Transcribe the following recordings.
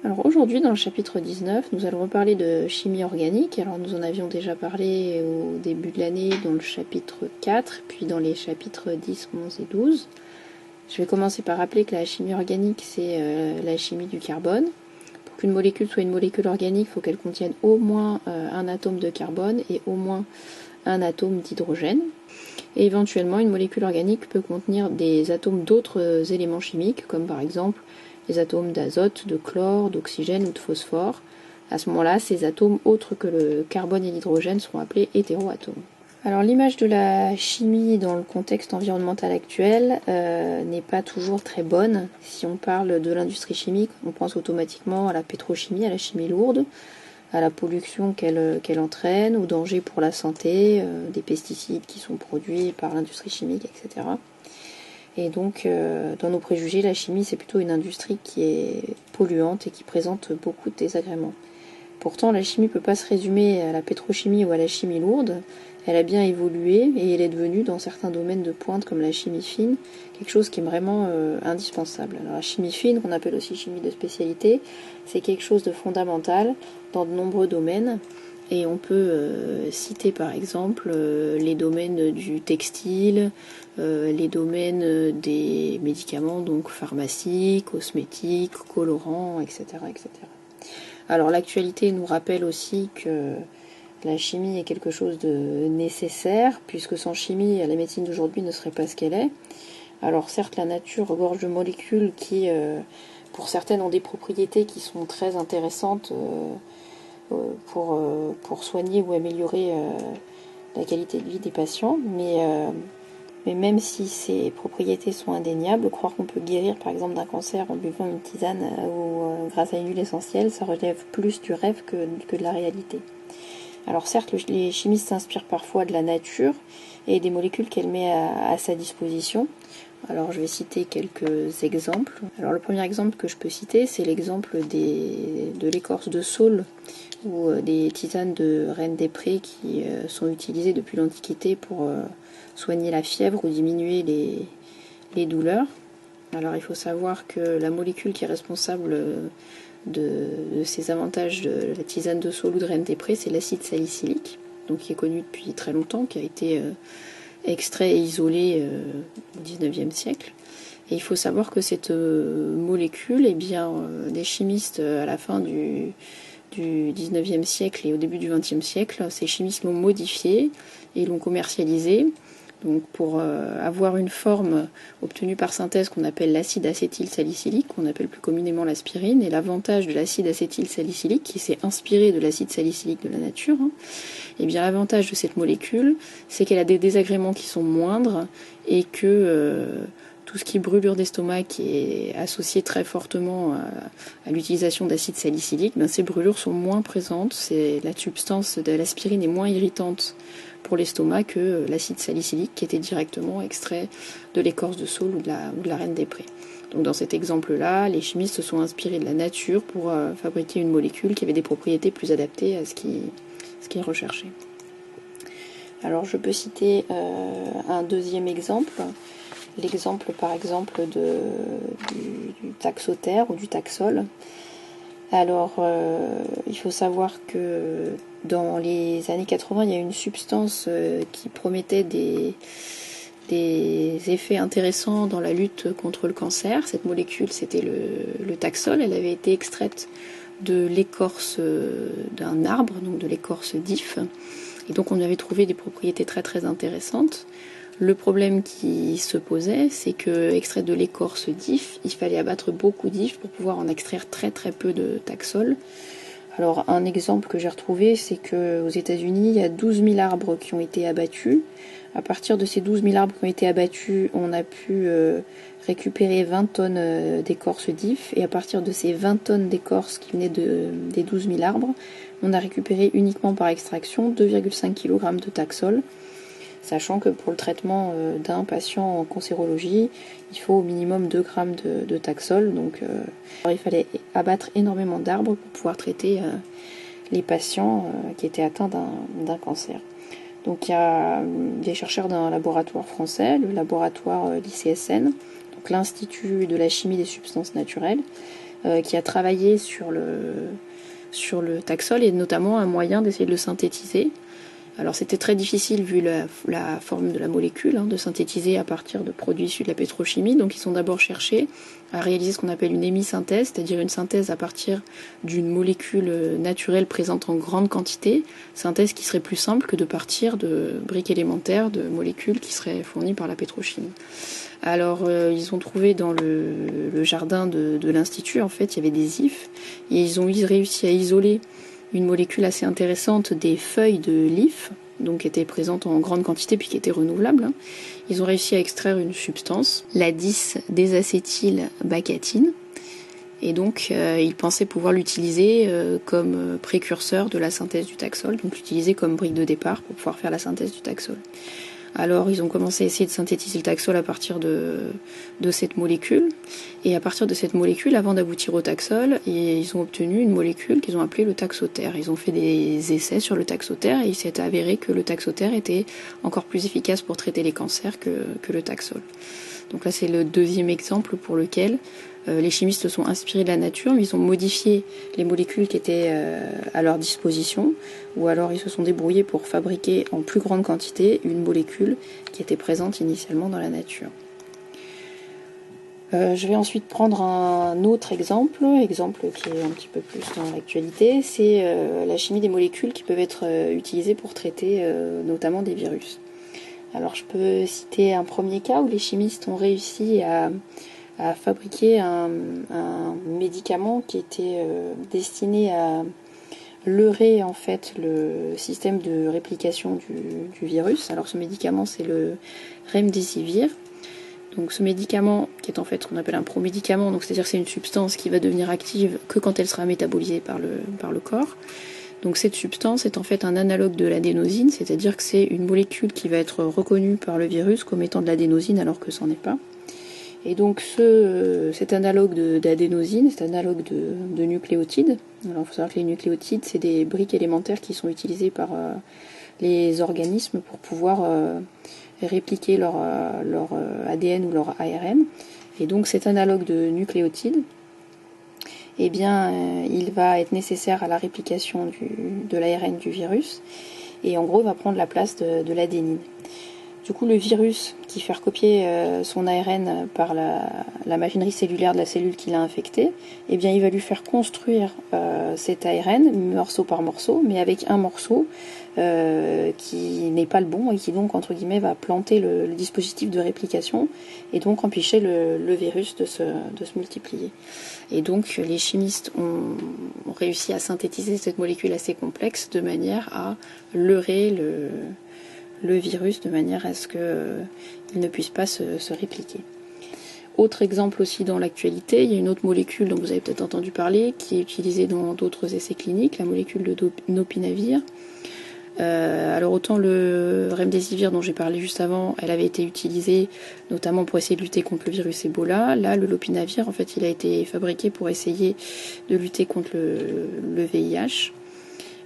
Alors aujourd'hui, dans le chapitre 19, nous allons reparler de chimie organique. Alors nous en avions déjà parlé au début de l'année dans le chapitre 4, puis dans les chapitres 10, 11 et 12. Je vais commencer par rappeler que la chimie organique, c'est la chimie du carbone. Pour qu'une molécule soit une molécule organique, il faut qu'elle contienne au moins un atome de carbone et au moins un atome d'hydrogène. Et éventuellement, une molécule organique peut contenir des atomes d'autres éléments chimiques, comme par exemple les atomes d'azote, de chlore, d'oxygène ou de phosphore. À ce moment-là, ces atomes autres que le carbone et l'hydrogène seront appelés hétéroatomes. Alors l'image de la chimie dans le contexte environnemental actuel n'est pas toujours très bonne. Si on parle de l'industrie chimique, on pense automatiquement à la pétrochimie, à la chimie lourde, à la pollution qu'elle entraîne, aux dangers pour la santé, des pesticides qui sont produits par l'industrie chimique, etc. Et donc, dans nos préjugés, la chimie, c'est plutôt une industrie qui est polluante et qui présente beaucoup de désagréments. Pourtant, la chimie ne peut pas se résumer à la pétrochimie ou à la chimie lourde. Elle a bien évolué et elle est devenue, dans certains domaines de pointe comme la chimie fine, quelque chose qui est vraiment indispensable. Alors, la chimie fine, qu'on appelle aussi chimie de spécialité, c'est quelque chose de fondamental dans de nombreux domaines. Et on peut citer par exemple les domaines du textile, les domaines des médicaments, donc pharmacie, cosmétiques, colorants, etc., etc. Alors l'actualité nous rappelle aussi que la chimie est quelque chose de nécessaire, puisque sans chimie, la médecine d'aujourd'hui ne serait pas ce qu'elle est. Alors certes, la nature regorge de molécules qui, pour certaines, ont des propriétés qui sont très intéressantes pour soigner ou améliorer la qualité de vie des patients, mais même si ces propriétés sont indéniables, croire qu'on peut guérir par exemple d'un cancer en buvant une tisane ou grâce à une huile essentielle, ça relève plus du rêve que de la réalité. Alors certes, les chimistes s'inspirent parfois de la nature et des molécules qu'elle met à sa disposition. Alors je vais citer quelques exemples. Alors le premier exemple que je peux citer, c'est l'exemple de l'écorce de saule ou des tisanes de reine des prés qui sont utilisées depuis l'Antiquité pour soigner la fièvre ou diminuer les douleurs. Alors il faut savoir que la molécule qui est responsable de ces avantages de la tisane de saule ou de reine des prés, c'est l'acide salicylique, donc qui est connu depuis très longtemps, qui a été extrait et isolé au XIXe siècle. Et il faut savoir que cette molécule, eh bien, des chimistes à la fin du XIXe siècle et au début du XXe siècle, ces chimistes l'ont modifiée et l'ont commercialisée. Donc pour avoir une forme obtenue par synthèse qu'on appelle l'acide acétylsalicylique, qu'on appelle plus communément l'aspirine, et l'avantage de l'acide acétylsalicylique, qui s'est inspiré de l'acide salicylique de la nature, et bien l'avantage de cette molécule, c'est qu'elle a des désagréments qui sont moindres et que tout ce qui est brûlure d'estomac qui est associé très fortement à l'utilisation d'acide salicylique, ben ces brûlures sont moins présentes, la substance de l'aspirine est moins irritante pour l'estomac que l'acide salicylique qui était directement extrait de l'écorce de saule ou de la reine des prés. Donc dans cet exemple-là, les chimistes se sont inspirés de la nature pour fabriquer une molécule qui avait des propriétés plus adaptées à ce qui est recherché. Alors je peux citer un deuxième exemple, l'exemple par exemple du taxotère ou du taxol. Alors il faut savoir que dans les années 80, il y a une substance qui promettait des effets intéressants dans la lutte contre le cancer. Cette molécule, c'était le taxol. Elle avait été extraite de l'écorce d'un arbre, donc de l'écorce d'if. Et donc on avait trouvé des propriétés très très intéressantes. Le problème qui se posait, c'est que extrait de l'écorce d'if, il fallait abattre beaucoup d'if pour pouvoir en extraire très très peu de taxol. Alors un exemple que j'ai retrouvé, c'est qu'aux États-Unis, il y a 12 000 arbres qui ont été abattus. À partir de ces 12 000 arbres qui ont été abattus, on a pu récupérer 20 tonnes d'écorce d'if. Et à partir de ces 20 tonnes d'écorce qui venaient des 12 000 arbres, on a récupéré uniquement par extraction 2,5 kg de taxol. Sachant que pour le traitement d'un patient en cancérologie, il faut au minimum 2 grammes de taxol. Donc il fallait abattre énormément d'arbres pour pouvoir traiter les patients qui étaient atteints d'un cancer. Donc il y a des chercheurs d'un laboratoire français, le laboratoire l'ICSN, donc l'Institut de la chimie des substances naturelles, qui a travaillé sur le Taxol et notamment un moyen d'essayer de le synthétiser. Alors c'était très difficile vu la forme de la molécule, de synthétiser à partir de produits issus de la pétrochimie. Donc ils ont d'abord cherché à réaliser ce qu'on appelle une hémisynthèse, c'est-à-dire une synthèse à partir d'une molécule naturelle présente en grande quantité, synthèse qui serait plus simple que de partir de briques élémentaires, de molécules qui seraient fournies par la pétrochimie. Alors ils ont trouvé dans le jardin de l'Institut, en fait, il y avait des ifs, et ils ont réussi à isoler une molécule assez intéressante des feuilles de l'if, donc qui étaient présentes en grande quantité puis qui étaient renouvelables. Ils ont réussi à extraire une substance, la 10-désacétylbacatine, et donc ils pensaient pouvoir l'utiliser comme précurseur de la synthèse du Taxol, donc l'utiliser comme brique de départ pour pouvoir faire la synthèse du Taxol. Alors ils ont commencé à essayer de synthétiser le Taxol à partir de cette molécule. Et à partir de cette molécule, avant d'aboutir au Taxol, ils ont obtenu une molécule qu'ils ont appelée le Taxotere. Ils ont fait des essais sur le Taxotere et il s'est avéré que le Taxotere était encore plus efficace pour traiter les cancers que le Taxol. Donc là c'est le deuxième exemple pour lequel les chimistes se sont inspirés de la nature, mais ils ont modifié les molécules qui étaient à leur disposition, ou alors ils se sont débrouillés pour fabriquer en plus grande quantité une molécule qui était présente initialement dans la nature. Je vais ensuite prendre un autre exemple qui est un petit peu plus dans l'actualité, c'est la chimie des molécules qui peuvent être utilisées pour traiter notamment des virus. Alors je peux citer un premier cas où les chimistes ont réussi à fabriquer un médicament qui était destiné à leurrer en fait le système de réplication du virus. Alors ce médicament c'est le Remdesivir. Donc ce médicament qui est en fait ce qu'on appelle un promédicament, donc c'est-à-dire que c'est une substance qui va devenir active que quand elle sera métabolisée par le corps. Donc cette substance est en fait un analogue de l'adénosine, c'est-à-dire que c'est une molécule qui va être reconnue par le virus comme étant de l'adénosine alors que c'en est pas. Et donc cet analogue d'adénosine, c'est un analogue de nucléotides. Alors il faut savoir que les nucléotides, c'est des briques élémentaires qui sont utilisées par les organismes pour pouvoir répliquer leur ADN ou leur ARN. Et donc cet analogue de nucléotides, eh bien, il va être nécessaire à la réplication de l'ARN du virus. Et en gros, il va prendre la place de l'adénine. Du coup, le virus qui fait recopier son ARN par la machinerie cellulaire de la cellule qui l'a infecté, eh bien, il va lui faire construire cet ARN morceau par morceau, mais avec un morceau qui n'est pas le bon et qui donc, entre guillemets, va planter le dispositif de réplication et donc empêcher le virus de se multiplier. Et donc, les chimistes ont réussi à synthétiser cette molécule assez complexe de manière à leurrer le virus de manière à ce qu'il ne puisse pas se répliquer. Autre exemple aussi dans l'actualité, il y a une autre molécule dont vous avez peut-être entendu parler, qui est utilisée dans d'autres essais cliniques, la molécule de Nopinavir. Alors autant le Remdesivir dont j'ai parlé juste avant, elle avait été utilisée notamment pour essayer de lutter contre le virus Ebola. Là, le Lopinavir, en fait, il a été fabriqué pour essayer de lutter contre le VIH.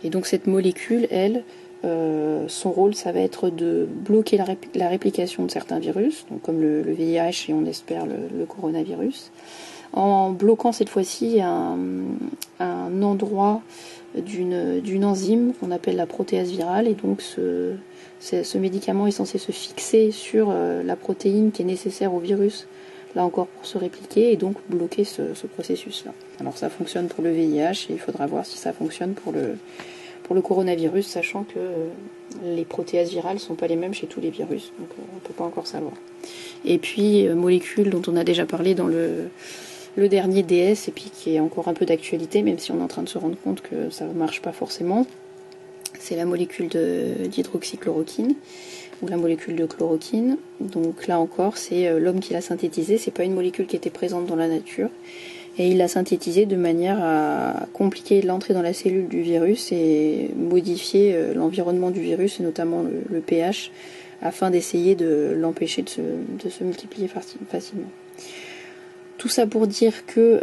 Et donc cette molécule, elle, son rôle, ça va être de bloquer la réplication de certains virus, donc comme le VIH et on espère le coronavirus, en bloquant cette fois-ci un endroit d'une enzyme qu'on appelle la protéase virale. Et donc ce médicament est censé se fixer sur la protéine qui est nécessaire au virus, là encore pour se répliquer, et donc bloquer ce processus-là. Alors ça fonctionne pour le VIH et il faudra voir si ça fonctionne pour le coronavirus, sachant que les protéases virales ne sont pas les mêmes chez tous les virus, donc on ne peut pas encore savoir. Et puis, molécule dont on a déjà parlé dans le dernier DS, et puis qui est encore un peu d'actualité, même si on est en train de se rendre compte que ça ne marche pas forcément, c'est la molécule d'hydroxychloroquine, ou la molécule de chloroquine. Donc là encore, c'est l'homme qui l'a synthétisée, c'est pas une molécule qui était présente dans la nature, et il l'a synthétisée de manière à compliquer l'entrée dans la cellule du virus et modifier l'environnement du virus, et notamment le pH, afin d'essayer de l'empêcher de se multiplier facilement. Tout ça pour dire que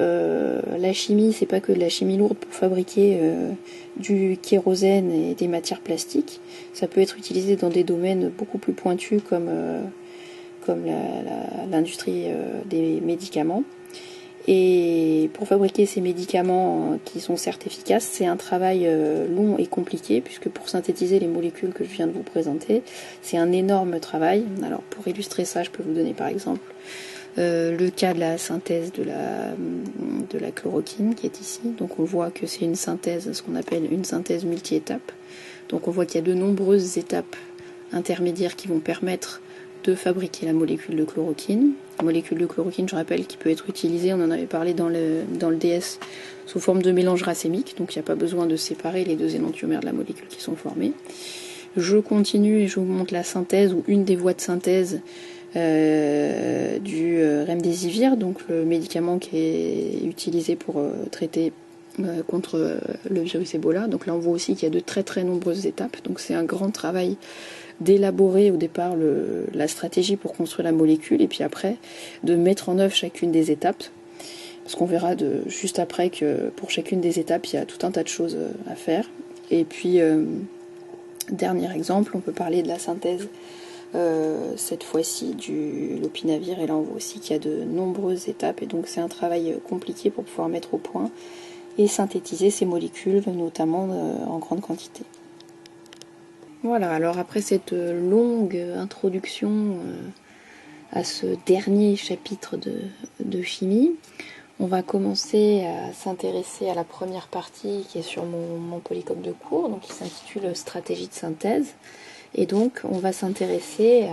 la chimie, c'est pas que de la chimie lourde pour fabriquer du kérosène et des matières plastiques. Ça peut être utilisé dans des domaines beaucoup plus pointus comme l'industrie des médicaments. Et pour fabriquer ces médicaments qui sont certes efficaces, c'est un travail long et compliqué, puisque pour synthétiser les molécules que je viens de vous présenter, c'est un énorme travail. Alors pour illustrer ça, je peux vous donner par exemple le cas de la synthèse de la chloroquine qui est ici. Donc on voit que c'est une synthèse, ce qu'on appelle une synthèse multi-étapes. Donc on voit qu'il y a de nombreuses étapes intermédiaires qui vont permettre de fabriquer la molécule de chloroquine. La molécule de chloroquine, je rappelle, qui peut être utilisée, on en avait parlé dans le DS, sous forme de mélange racémique, donc il n'y a pas besoin de séparer les deux énantiomères de la molécule qui sont formés. Je continue et je vous montre la synthèse, ou une des voies de synthèse du remdesivir, donc le médicament qui est utilisé pour traiter contre le virus Ebola. Donc là on voit aussi qu'il y a de très très nombreuses étapes, donc c'est un grand travail d'élaborer au départ la stratégie pour construire la molécule et puis après de mettre en œuvre chacune des étapes, parce qu'on verra juste après que pour chacune des étapes il y a tout un tas de choses à faire. Et puis dernier exemple, on peut parler de la synthèse cette fois-ci du lopinavir, et là on voit aussi qu'il y a de nombreuses étapes et donc c'est un travail compliqué pour pouvoir mettre au point et synthétiser ces molécules, notamment en grande quantité. Voilà, alors après cette longue introduction à ce dernier chapitre de chimie, on va commencer à s'intéresser à la première partie qui est sur mon polycope de cours, donc qui s'intitule Stratégie de synthèse. Et donc on va s'intéresser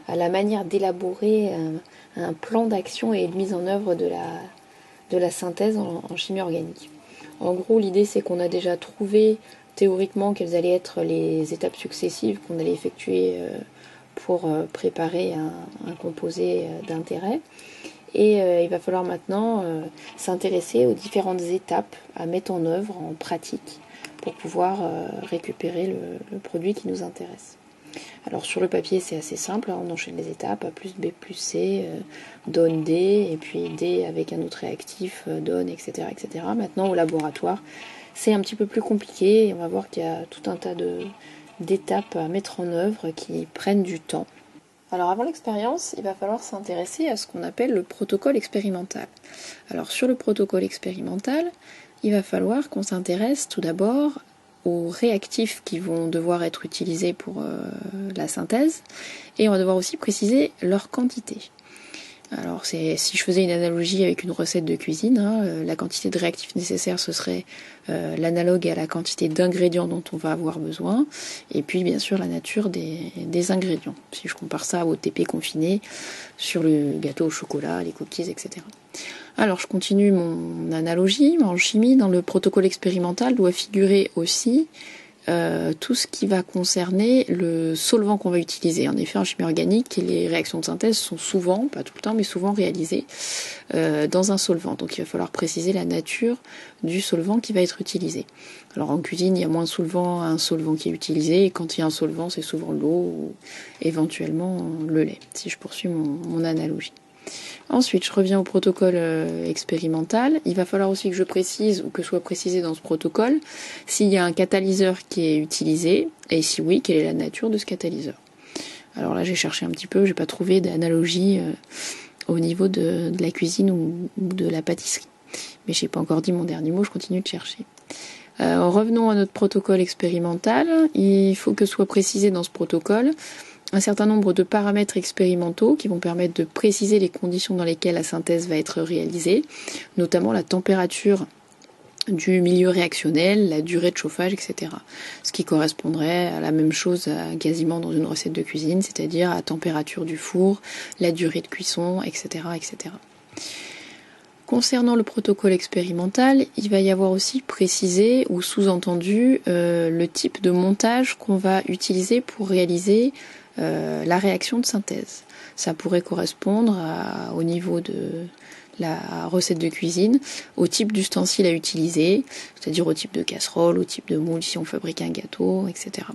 à la manière d'élaborer un plan d'action et de mise en œuvre de la synthèse en chimie organique. En gros, l'idée c'est qu'on a déjà trouvé théoriquement quelles allaient être les étapes successives qu'on allait effectuer pour préparer un composé d'intérêt. Et il va falloir maintenant s'intéresser aux différentes étapes à mettre en œuvre en pratique pour pouvoir récupérer le produit qui nous intéresse. Alors sur le papier c'est assez simple, on enchaîne les étapes, A plus B plus C donne D, et puis D avec un autre réactif donne, etc., etc. Maintenant au laboratoire c'est un petit peu plus compliqué et on va voir qu'il y a tout un tas d'étapes à mettre en œuvre qui prennent du temps. Alors avant l'expérience, il va falloir s'intéresser à ce qu'on appelle le protocole expérimental. Alors sur le protocole expérimental, il va falloir qu'on s'intéresse tout d'abord aux réactifs qui vont devoir être utilisés pour la synthèse, et on va devoir aussi préciser leur quantité. Alors si je faisais une analogie avec une recette de cuisine, la quantité de réactifs nécessaires ce serait l'analogue à la quantité d'ingrédients dont on va avoir besoin, et puis bien sûr la nature des ingrédients. Si je compare ça au TP confiné sur le gâteau au chocolat, les cookies, etc. Alors je continue mon analogie. En chimie, dans le protocole expérimental doit figurer aussi tout ce qui va concerner le solvant qu'on va utiliser. En effet, en chimie organique, les réactions de synthèse sont souvent, pas tout le temps, mais souvent réalisées dans un solvant. Donc il va falloir préciser la nature du solvant qui va être utilisé. Alors en cuisine, il y a moins de un solvant qui est utilisé, et quand il y a un solvant, c'est souvent l'eau ou éventuellement le lait, si je poursuis mon analogie. Ensuite, je reviens au protocole expérimental. Il va falloir aussi que je précise, ou que soit précisé dans ce protocole, s'il y a un catalyseur qui est utilisé, et si oui, quelle est la nature de ce catalyseur. Alors là, j'ai cherché un petit peu, j'ai pas trouvé d'analogie au niveau de la cuisine ou de la pâtisserie. Mais j'ai pas encore dit mon dernier mot, je continue de chercher. Revenons à notre protocole expérimental. Il faut que soit précisé dans ce protocole un certain nombre de paramètres expérimentaux qui vont permettre de préciser les conditions dans lesquelles la synthèse va être réalisée, notamment la température du milieu réactionnel, la durée de chauffage, etc. Ce qui correspondrait à la même chose quasiment dans une recette de cuisine, c'est-à-dire à la température du four, la durée de cuisson, etc., etc. Concernant le protocole expérimental, il va y avoir aussi précisé ou sous-entendu le type de montage qu'on va utiliser pour réaliser la réaction de synthèse. Ça pourrait correspondre au niveau de la recette de cuisine, au type d'ustensile à utiliser, c'est-à-dire au type de casserole, au type de moule si on fabrique un gâteau, etc.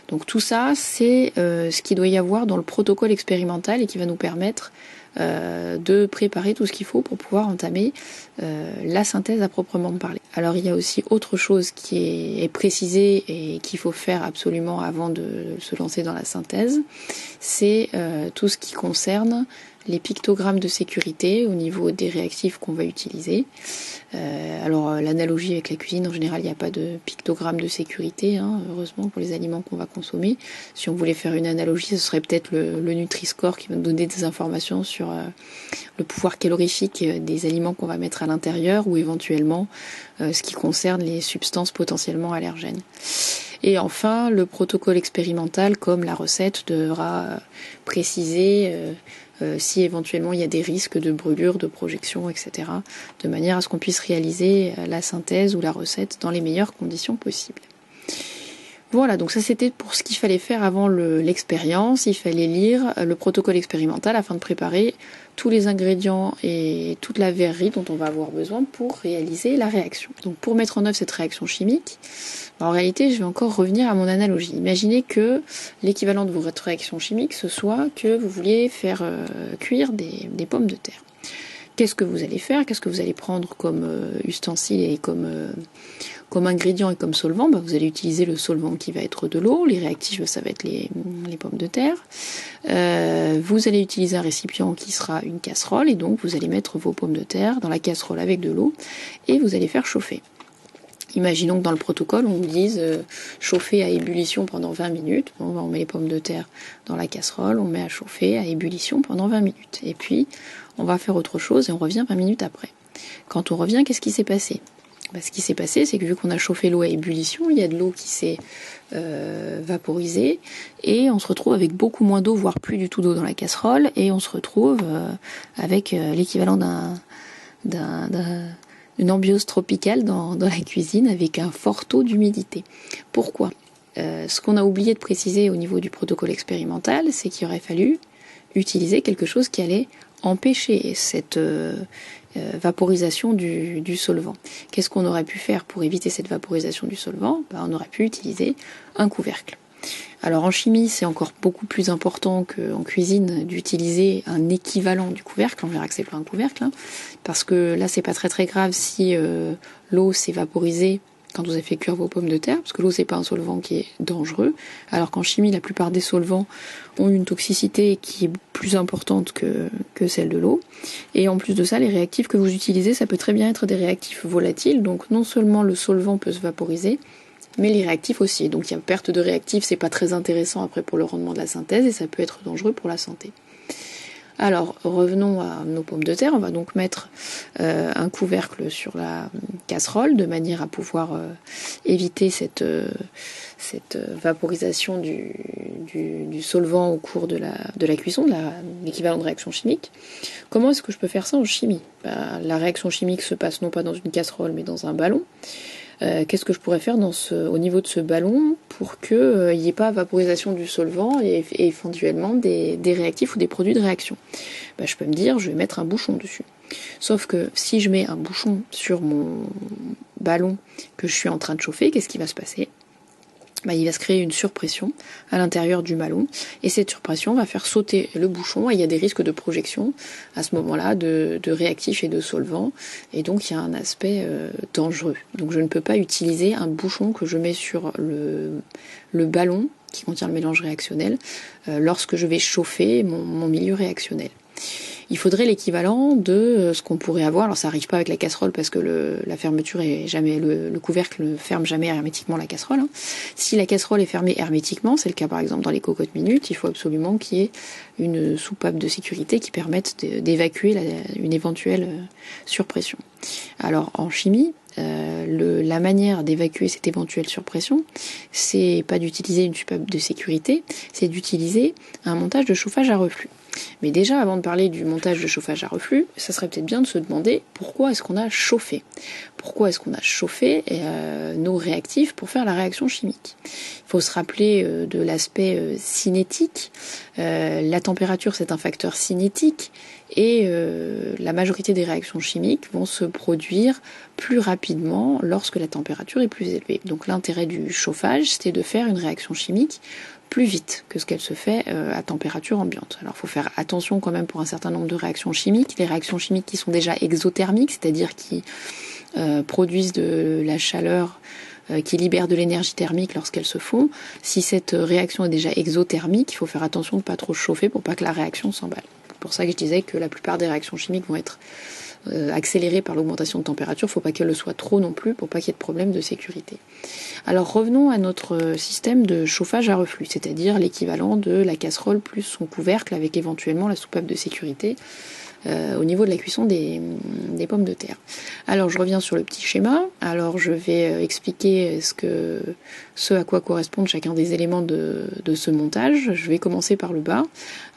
Donc tout ça, c'est ce qu'il doit y avoir dans le protocole expérimental et qui va nous permettre de préparer tout ce qu'il faut pour pouvoir entamer la synthèse à proprement parler. Alors il y a aussi autre chose qui est précisée et qu'il faut faire absolument avant de se lancer dans la synthèse, c'est tout ce qui concerne les pictogrammes de sécurité au niveau des réactifs qu'on va utiliser. Alors l'analogie avec la cuisine, en général, il n'y a pas de pictogramme de sécurité, hein, heureusement pour les aliments qu'on va consommer. Si on voulait faire une analogie, ce serait peut-être le Nutri-Score qui va nous donner des informations sur le pouvoir calorifique des aliments qu'on va mettre à l'intérieur, ou éventuellement ce qui concerne les substances potentiellement allergènes. Et enfin, le protocole expérimental, comme la recette, devra préciser si éventuellement il y a des risques de brûlure, de projection, etc., de manière à ce qu'on puisse réaliser la synthèse ou la recette dans les meilleures conditions possibles. Voilà, donc ça c'était pour ce qu'il fallait faire avant l'expérience. Il fallait lire le protocole expérimental afin de préparer tous les ingrédients et toute la verrerie dont on va avoir besoin pour réaliser la réaction. Donc pour mettre en œuvre cette réaction chimique, en réalité je vais encore revenir à mon analogie. Imaginez que l'équivalent de votre réaction chimique ce soit que vous vouliez faire cuire des pommes de terre. Qu'est-ce que vous allez faire? Qu'est-ce que vous allez prendre comme ustensile et comme ingrédient et comme solvant? Vous allez utiliser le solvant qui va être de l'eau, les réactifs ça va être les pommes de terre. Vous allez utiliser un récipient qui sera une casserole et donc vous allez mettre vos pommes de terre dans la casserole avec de l'eau et vous allez faire chauffer. Imaginons que dans le protocole, on vous dise chauffer à ébullition pendant 20 minutes. Bon, on met les pommes de terre dans la casserole, on met à chauffer à ébullition pendant 20 minutes. Et puis, on va faire autre chose et on revient 20 minutes après. Quand on revient, qu'est-ce qui s'est passé? Ce qui s'est passé, c'est que vu qu'on a chauffé l'eau à ébullition, il y a de l'eau qui s'est vaporisée et on se retrouve avec beaucoup moins d'eau, voire plus du tout d'eau dans la casserole, et on se retrouve avec l'équivalent d'une ambiance tropicale dans la cuisine avec un fort taux d'humidité. Pourquoi? Ce qu'on a oublié de préciser au niveau du protocole expérimental, c'est qu'il aurait fallu utiliser quelque chose qui allait empêcher cette vaporisation du solvant. Qu'est-ce qu'on aurait pu faire pour éviter cette vaporisation du solvant? On aurait pu utiliser un couvercle. Alors en chimie, c'est encore beaucoup plus important qu'en cuisine d'utiliser un équivalent du couvercle. On verra que c'est pas un couvercle, hein, parce que là c'est pas très très grave si l'eau s'est vaporisée quand vous avez fait cuire vos pommes de terre, parce que l'eau c'est pas un solvant qui est dangereux, alors qu'en chimie la plupart des solvants ont une toxicité qui est plus importante que celle de l'eau. Et en plus de ça, les réactifs que vous utilisez, ça peut très bien être des réactifs volatiles, donc non seulement le solvant peut se vaporiser, mais les réactifs aussi. Donc il y a perte de réactifs, c'est pas très intéressant après pour le rendement de la synthèse et ça peut être dangereux pour la santé. Alors revenons à nos pommes de terre, on va donc mettre un couvercle sur la casserole de manière à pouvoir éviter cette vaporisation du solvant au cours de la cuisson, l'équivalent de réaction chimique. Comment est-ce que je peux faire ça en chimie? La réaction chimique se passe non pas dans une casserole mais dans un ballon. Qu'est-ce que je pourrais faire au niveau de ce ballon pour qu'il n'y ait pas vaporisation du solvant et éventuellement des réactifs ou des produits de réaction? Je peux me dire, je vais mettre un bouchon dessus. Sauf que si je mets un bouchon sur mon ballon que je suis en train de chauffer, qu'est-ce qui va se passer? Il va se créer une surpression à l'intérieur du ballon et cette surpression va faire sauter le bouchon et il y a des risques de projection à ce moment-là de réactifs et de solvants et donc il y a un aspect dangereux. Donc je ne peux pas utiliser un bouchon que je mets sur le ballon qui contient le mélange réactionnel lorsque je vais chauffer mon milieu réactionnel. Il faudrait l'équivalent de ce qu'on pourrait avoir. Alors ça arrive pas avec la casserole parce que la fermeture est jamais, le couvercle ne ferme jamais hermétiquement la casserole. Hein. Si la casserole est fermée hermétiquement, c'est le cas par exemple dans les cocottes minutes, il faut absolument qu'il y ait une soupape de sécurité qui permette d'évacuer une éventuelle surpression. Alors en chimie, la manière d'évacuer cette éventuelle surpression, c'est pas d'utiliser une soupape de sécurité, c'est d'utiliser un montage de chauffage à reflux. Mais déjà, avant de parler du montage de chauffage à reflux, ça serait peut-être bien de se demander pourquoi est-ce qu'on a chauffé? Pourquoi est-ce qu'on a chauffé nos réactifs pour faire la réaction chimique? Il faut se rappeler de l'aspect cinétique. La température, c'est un facteur cinétique et la majorité des réactions chimiques vont se produire plus rapidement lorsque la température est plus élevée. Donc l'intérêt du chauffage, c'est de faire une réaction chimique plus vite que ce qu'elle se fait à température ambiante. Alors il faut faire attention quand même pour un certain nombre de réactions chimiques. Les réactions chimiques qui sont déjà exothermiques, c'est-à-dire qui produisent de la chaleur, qui libèrent de l'énergie thermique lorsqu'elles se font. Si cette réaction est déjà exothermique, il faut faire attention de ne pas trop chauffer pour pas que la réaction s'emballe. pour ça que je disais que la plupart des réactions chimiques vont être accélérées par l'augmentation de température. Il ne faut pas qu'elles le soient trop non plus pour pas qu'il y ait de problème de sécurité. Alors revenons à notre système de chauffage à reflux, c'est-à-dire l'équivalent de la casserole plus son couvercle avec éventuellement la soupape de sécurité au niveau de la cuisson des pommes de terre. Alors je reviens sur le petit schéma. Alors je vais expliquer ce à quoi correspondent chacun des éléments de ce montage. Je vais commencer par le bas.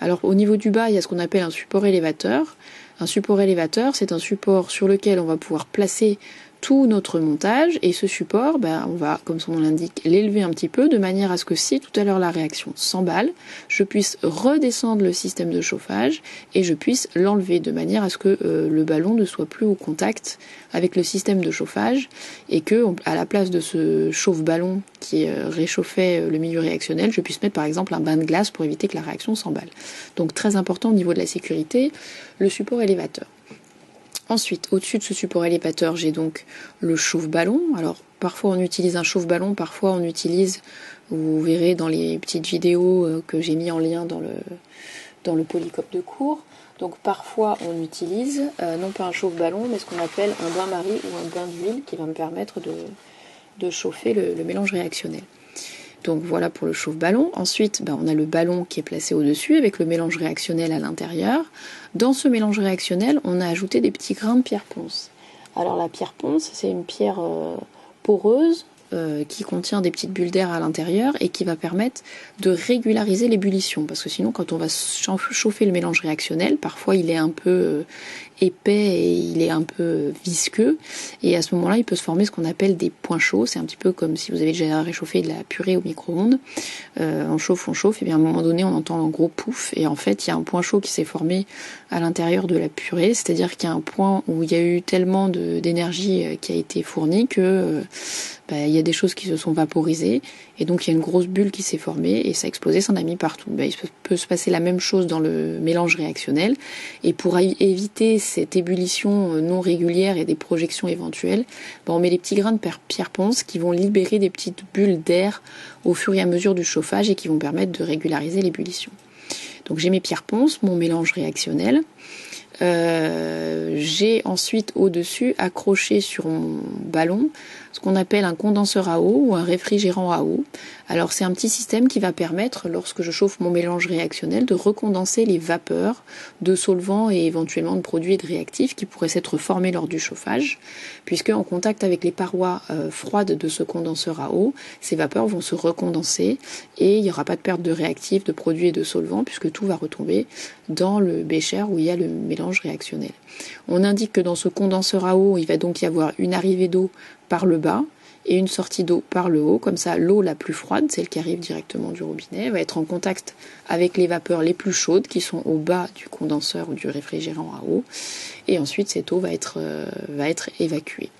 Alors au niveau du bas, il y a ce qu'on appelle un support élévateur. Un support élévateur, c'est un support sur lequel on va pouvoir placer tout notre montage, et ce support, on va, comme son nom l'indique, l'élever un petit peu de manière à ce que si tout à l'heure la réaction s'emballe, je puisse redescendre le système de chauffage et je puisse l'enlever de manière à ce que le ballon ne soit plus au contact avec le système de chauffage, et que à la place de ce chauffe-ballon qui réchauffait le milieu réactionnel, je puisse mettre par exemple un bain de glace pour éviter que la réaction s'emballe. Donc très important au niveau de la sécurité, le support élévateur. Ensuite, au-dessus de ce support élévateur, j'ai donc le chauffe-ballon. Alors, parfois on utilise un chauffe-ballon, parfois on utilise, vous verrez dans les petites vidéos que j'ai mis en lien dans le polycope de cours. Donc parfois on utilise, non pas un chauffe-ballon, mais ce qu'on appelle un bain-marie ou un bain d'huile qui va me permettre de chauffer le mélange réactionnel. Donc voilà pour le chauffe-ballon. Ensuite, on a le ballon qui est placé au-dessus avec le mélange réactionnel à l'intérieur. Dans ce mélange réactionnel, on a ajouté des petits grains de pierre ponce. Alors la pierre ponce, c'est une pierre poreuse qui contient des petites bulles d'air à l'intérieur et qui va permettre de régulariser l'ébullition. Parce que sinon, quand on va chauffer le mélange réactionnel, parfois il est un peu épais et il est un peu visqueux, et à ce moment-là il peut se former ce qu'on appelle des points chauds. C'est un petit peu comme si vous avez déjà réchauffé de la purée au micro-ondes, on chauffe, et bien à un moment donné on entend un gros pouf, et en fait il y a un point chaud qui s'est formé à l'intérieur de la purée, c'est-à-dire qu'il y a un point où il y a eu tellement d'énergie qui a été fournie que il y a des choses qui se sont vaporisées, et donc il y a une grosse bulle qui s'est formée et ça a explosé, ça en a mis partout. Il peut se passer la même chose dans le mélange réactionnel, et pour éviter cette ébullition non régulière et des projections éventuelles, on met des petits grains de pierre ponce qui vont libérer des petites bulles d'air au fur et à mesure du chauffage et qui vont permettre de régulariser l'ébullition. Donc j'ai mes pierres ponce, mon mélange réactionnel. J'ai ensuite au-dessus accroché sur mon ballon ce qu'on appelle un condenseur à eau ou un réfrigérant à eau. Alors c'est un petit système qui va permettre, lorsque je chauffe mon mélange réactionnel, de recondenser les vapeurs de solvants et éventuellement de produits et de réactifs qui pourraient s'être formés lors du chauffage, puisque en contact avec les parois froides de ce condenseur à eau, ces vapeurs vont se recondenser et il n'y aura pas de perte de réactifs, de produits et de solvants, puisque tout va retomber dans le bécher où il y a le mélange réactionnel. On indique que dans ce condenseur à eau, il va donc y avoir une arrivée d'eau par le bas et une sortie d'eau par le haut. Comme ça, l'eau la plus froide, celle qui arrive directement du robinet, va être en contact avec les vapeurs les plus chaudes qui sont au bas du condenseur ou du réfrigérant à eau, et ensuite cette eau va être évacuée.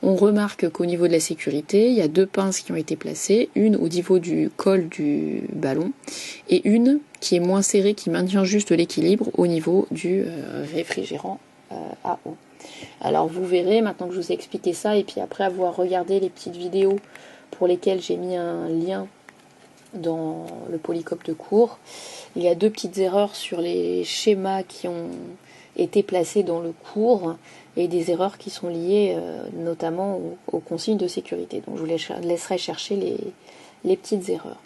On remarque qu'au niveau de la sécurité, il y a 2 pinces qui ont été placées, une au niveau du col du ballon et une qui est moins serrée, qui maintient juste l'équilibre au niveau du réfrigérant à eau. Alors vous verrez, maintenant que je vous ai expliqué ça, et puis après avoir regardé les petites vidéos pour lesquelles j'ai mis un lien dans le polycope de cours, il y a 2 petites erreurs sur les schémas qui ont été placés dans le cours, et des erreurs qui sont liées notamment aux consignes de sécurité. Donc je vous laisserai chercher les petites erreurs.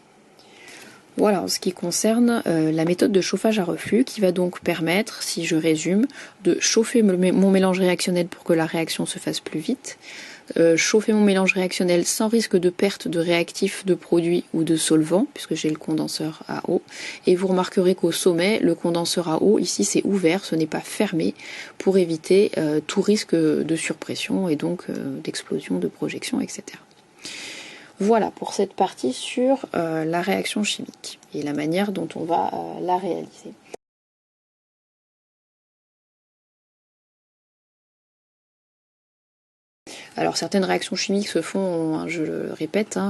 Voilà, en ce qui concerne la méthode de chauffage à reflux, qui va donc permettre, si je résume, de chauffer mon mélange réactionnel pour que la réaction se fasse plus vite, chauffer mon mélange réactionnel sans risque de perte de réactifs, de produits ou de solvants, puisque j'ai le condenseur à eau. Et vous remarquerez qu'au sommet, le condenseur à eau, ici c'est ouvert, ce n'est pas fermé, pour éviter tout risque de surpression et donc d'explosion, de projection, etc. Voilà pour cette partie sur la réaction chimique et la manière dont on va la réaliser. Alors certaines réactions chimiques se font, je le répète,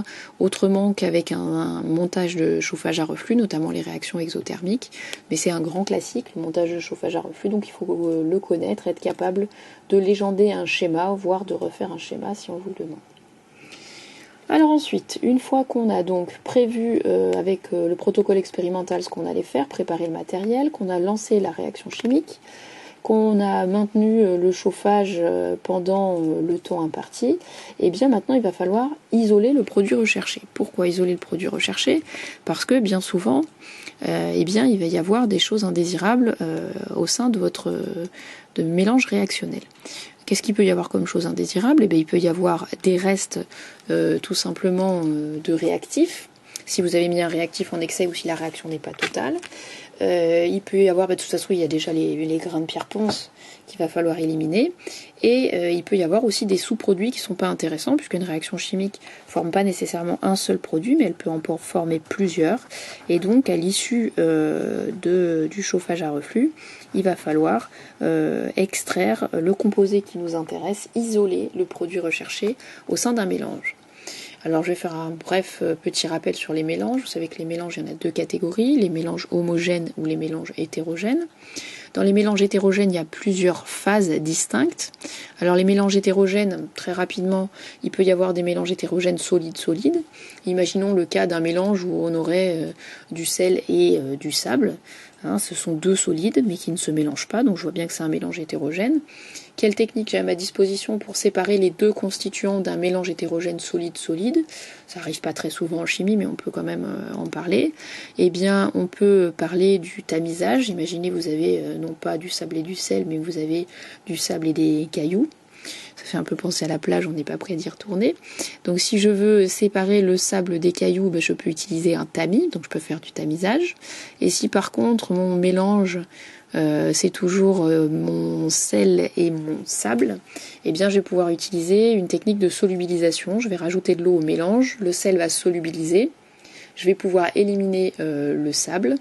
autrement qu'avec un montage de chauffage à reflux, notamment les réactions exothermiques, mais c'est un grand classique, le montage de chauffage à reflux, donc il faut le connaître, être capable de légender un schéma, voire de refaire un schéma si on vous le demande. Alors ensuite, une fois qu'on a donc prévu avec le protocole expérimental ce qu'on allait faire, préparer le matériel, qu'on a lancé la réaction chimique, qu'on a maintenu le chauffage pendant le temps imparti, et bien maintenant il va falloir isoler le produit recherché. Pourquoi isoler le produit recherché? Parce que bien souvent, eh bien, il va y avoir des choses indésirables au sein de votre mélange réactionnel. Qu'est-ce qu'il peut y avoir comme chose indésirable? Eh bien, il peut y avoir des restes tout simplement de réactifs, si vous avez mis un réactif en excès ou si la réaction n'est pas totale. Il peut y avoir, de toute façon, il y a déjà les grains de pierre ponce qu'il va falloir éliminer. Et il peut y avoir aussi des sous-produits qui ne sont pas intéressants, puisqu'une réaction chimique ne forme pas nécessairement un seul produit, mais elle peut en former plusieurs. Et donc, à l'issue du chauffage à reflux, il va falloir extraire le composé qui nous intéresse, isoler le produit recherché au sein d'un mélange. Alors je vais faire un bref petit rappel sur les mélanges. Vous savez que les mélanges, il y en a deux catégories, les mélanges homogènes ou les mélanges hétérogènes. Dans les mélanges hétérogènes, il y a plusieurs phases distinctes. Alors les mélanges hétérogènes, très rapidement, il peut y avoir des mélanges hétérogènes solides-solides. Imaginons le cas d'un mélange où on aurait du sel et du sable. Ce sont deux solides, mais qui ne se mélangent pas, donc je vois bien que c'est un mélange hétérogène. Quelle technique j'ai à ma disposition pour séparer les deux constituants d'un mélange hétérogène solide-solide? Ça n'arrive pas très souvent en chimie, mais on peut quand même en parler. Eh bien, on peut parler du tamisage. Imaginez, vous avez non pas du sable et du sel, mais vous avez du sable et des cailloux. Ça fait un peu penser à la plage, on n'est pas prêt d'y retourner. Donc si je veux séparer le sable des cailloux, je peux utiliser un tamis, donc je peux faire du tamisage. Et si par contre mon mélange c'est toujours mon sel et mon sable, eh bien je vais pouvoir utiliser une technique de solubilisation. Je vais rajouter de l'eau au mélange, le sel va solubiliser, je vais pouvoir éliminer le sable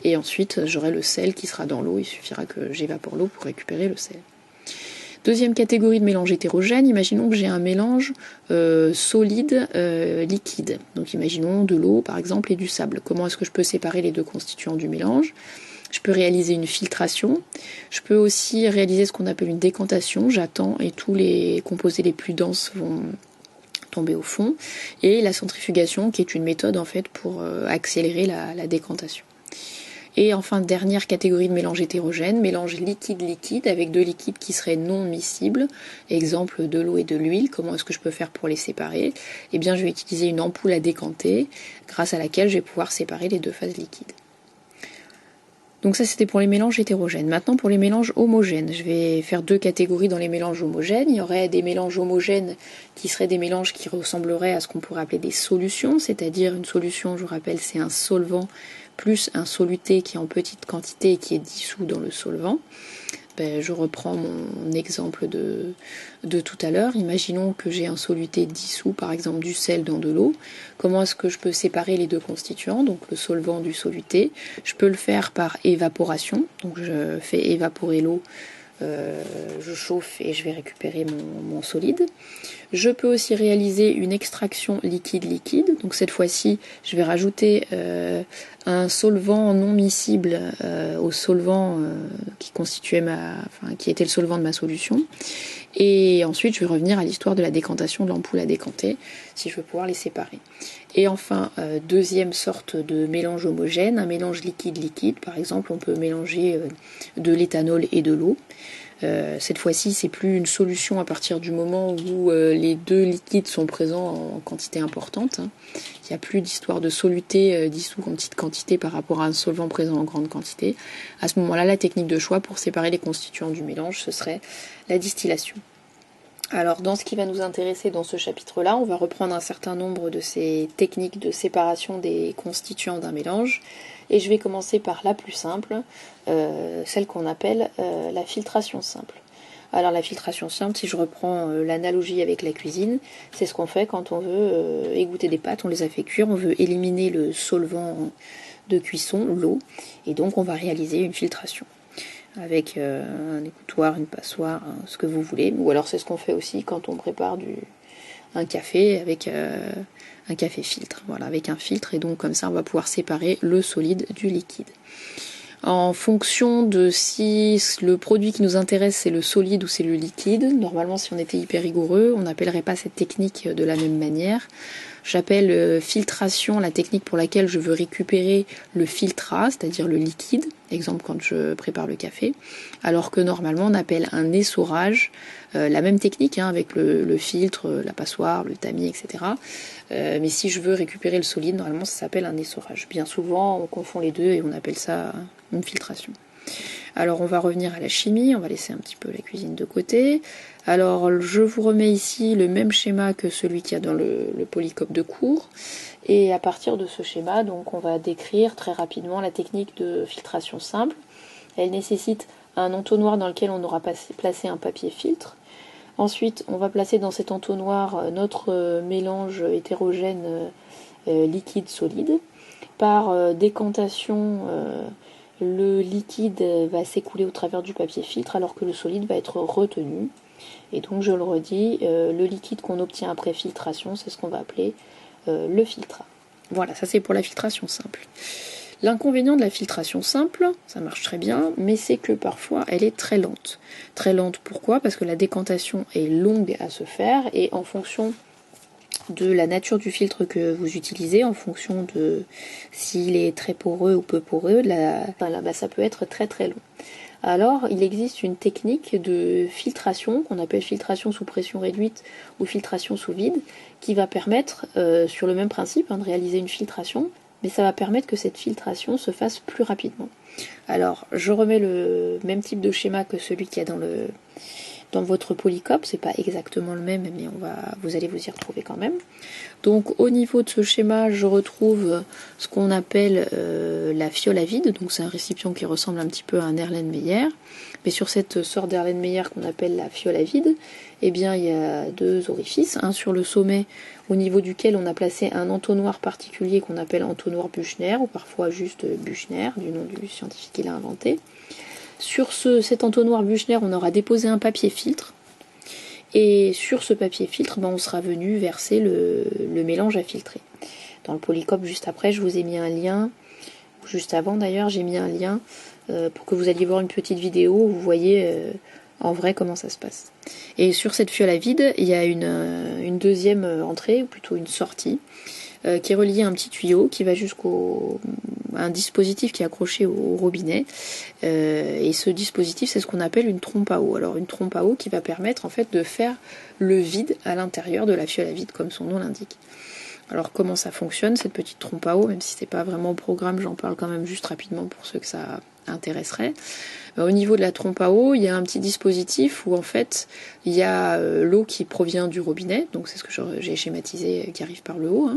et ensuite j'aurai le sel qui sera dans l'eau. Il suffira que j'évapore l'eau pour récupérer le sel. Deuxième catégorie de mélange hétérogène, imaginons que j'ai un mélange solide liquide. Donc imaginons de l'eau par exemple et du sable. Comment est-ce que je peux séparer les deux constituants du mélange? Je peux réaliser une filtration. Je peux aussi réaliser ce qu'on appelle une décantation. J'attends et tous les composés les plus denses vont tomber au fond. Et la centrifugation qui est une méthode en fait pour accélérer la décantation. Et enfin, dernière catégorie de mélange hétérogène, mélange liquide-liquide avec deux liquides qui seraient non miscibles. Exemple, de l'eau et de l'huile. Comment est-ce que je peux faire pour les séparer? Eh bien, je vais utiliser une ampoule à décanter, grâce à laquelle je vais pouvoir séparer les deux phases liquides. Donc ça, c'était pour les mélanges hétérogènes. Maintenant, pour les mélanges homogènes, je vais faire deux catégories dans les mélanges homogènes. Il y aurait des mélanges homogènes qui seraient des mélanges qui ressembleraient à ce qu'on pourrait appeler des solutions, c'est-à-dire une solution, je vous rappelle, c'est un solvant plus un soluté qui est en petite quantité et qui est dissous dans le solvant. Je reprends mon exemple de tout à l'heure. Imaginons que j'ai un soluté dissous, par exemple du sel dans de l'eau. Comment est-ce que je peux séparer les deux constituants, donc le solvant du soluté? Je peux le faire par évaporation, donc je fais évaporer l'eau, je chauffe et je vais récupérer mon solide. Je peux aussi réaliser une extraction liquide-liquide, donc cette fois-ci je vais rajouter un solvant non miscible au solvant qui était le solvant de ma solution. Et ensuite je vais revenir à l'histoire de la décantation de l'ampoule à décanter, si je veux pouvoir les séparer. Et enfin, deuxième sorte de mélange homogène, un mélange liquide-liquide. Par exemple, on peut mélanger de l'éthanol et de l'eau. Cette fois-ci, c'est plus une solution à partir du moment où les deux liquides sont présents en quantité importante. Il n'y a plus d'histoire de soluté dissous en petite quantité par rapport à un solvant présent en grande quantité. À ce moment-là, la technique de choix pour séparer les constituants du mélange, ce serait la distillation. Alors dans ce qui va nous intéresser dans ce chapitre-là, on va reprendre un certain nombre de ces techniques de séparation des constituants d'un mélange. Et je vais commencer par la plus simple, celle qu'on appelle la filtration simple. Alors la filtration simple, si je reprends l'analogie avec la cuisine, c'est ce qu'on fait quand on veut égoutter des pâtes, on les a fait cuire, on veut éliminer le solvant de cuisson, l'eau, et donc on va réaliser une filtration avec un égouttoir, une passoire, ce que vous voulez. Ou alors c'est ce qu'on fait aussi quand on prépare un café avec un café filtre, voilà, avec un filtre, et donc comme ça on va pouvoir séparer le solide du liquide. en fonction de si le produit qui nous intéresse c'est le solide ou c'est le liquide. Normalement, si on était hyper rigoureux, on n'appellerait pas cette technique de la même manière. J'appelle filtration la technique pour laquelle je veux récupérer le filtrat, c'est-à-dire le liquide, exemple quand je prépare le café, alors que normalement on appelle un essorage, la même technique avec le filtre, la passoire, le tamis, etc. Mais si je veux récupérer le solide, normalement ça s'appelle un essorage. Bien souvent on confond les deux et on appelle ça une filtration. Alors on va revenir à la chimie, on va laisser un petit peu la cuisine de côté. Alors je vous remets ici le même schéma que celui qu'il y a dans le polycope de cours. Et à partir de ce schéma, donc on va décrire très rapidement la technique de filtration simple. Elle nécessite un entonnoir dans lequel on aura placé un papier filtre. Ensuite, on va placer dans cet entonnoir notre mélange hétérogène liquide-solide. Par décantation, le liquide va s'écouler au travers du papier filtre alors que le solide va être retenu. Et donc je le redis, le liquide qu'on obtient après filtration, c'est ce qu'on va appeler le filtrat. Voilà, ça c'est pour la filtration simple. L'inconvénient de la filtration simple, ça marche très bien, mais c'est que parfois elle est très lente. Très lente, pourquoi ? Parce que la décantation est longue à se faire et en fonction de la nature du filtre que vous utilisez, en fonction de s'il est très poreux ou peu poreux, ça peut être très très long. Alors, il existe une technique de filtration qu'on appelle filtration sous pression réduite ou filtration sous vide, qui va permettre, sur le même principe, de réaliser une filtration, mais ça va permettre que cette filtration se fasse plus rapidement. Alors, je remets le même type de schéma que celui qu'il y a dans votre polycope, c'est pas exactement le même, mais vous allez vous y retrouver quand même. Donc au niveau de ce schéma, je retrouve ce qu'on appelle la fiole à vide, donc c'est un récipient qui ressemble un petit peu à un Erlenmeyer, mais sur cette sorte d'Erlenmeyer qu'on appelle la fiole à vide, eh bien il y a deux orifices, un sur le sommet au niveau duquel on a placé un entonnoir particulier qu'on appelle entonnoir Büchner, ou parfois juste Büchner, du nom du scientifique qui l'a inventé. Sur cet entonnoir Büchner, on aura déposé un papier filtre. Et sur ce papier filtre, on sera venu verser le mélange à filtrer. Dans le polycope, juste après, je vous ai mis un lien. Juste avant, d'ailleurs, j'ai mis un lien pour que vous alliez voir une petite vidéo où vous voyez en vrai comment ça se passe. Et sur cette fiole à vide, il y a une deuxième entrée, ou plutôt une sortie, qui est reliée à un petit tuyau qui va jusqu'au un dispositif qui est accroché au robinet. Et ce dispositif, c'est ce qu'on appelle une trompe à eau. Alors une trompe à eau qui va permettre en fait de faire le vide à l'intérieur de la fiole à vide, comme son nom l'indique. Alors comment ça fonctionne cette petite trompe à eau, même si c'est pas vraiment au programme, j'en parle quand même juste rapidement pour ceux que ça intéresserait. Au niveau de la trompe à eau, il y a un petit dispositif où en fait il y a l'eau qui provient du robinet, donc c'est ce que j'ai schématisé qui arrive par le haut,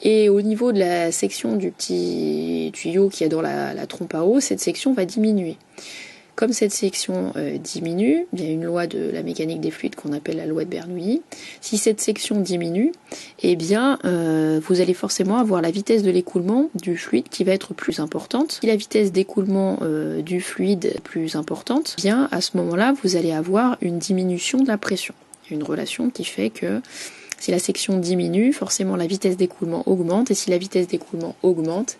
et au niveau de la section du petit tuyau qui est dans la trompe à eau, cette section va diminuer. Comme cette section diminue, il y a une loi de la mécanique des fluides qu'on appelle la loi de Bernoulli. Si cette section diminue, eh bien, vous allez forcément avoir la vitesse de l'écoulement du fluide qui va être plus importante. Si la vitesse d'écoulement du fluide est plus importante, eh bien, à ce moment-là, vous allez avoir une diminution de la pression. Une relation qui fait que si la section diminue, forcément la vitesse d'écoulement augmente, et si la vitesse d'écoulement augmente,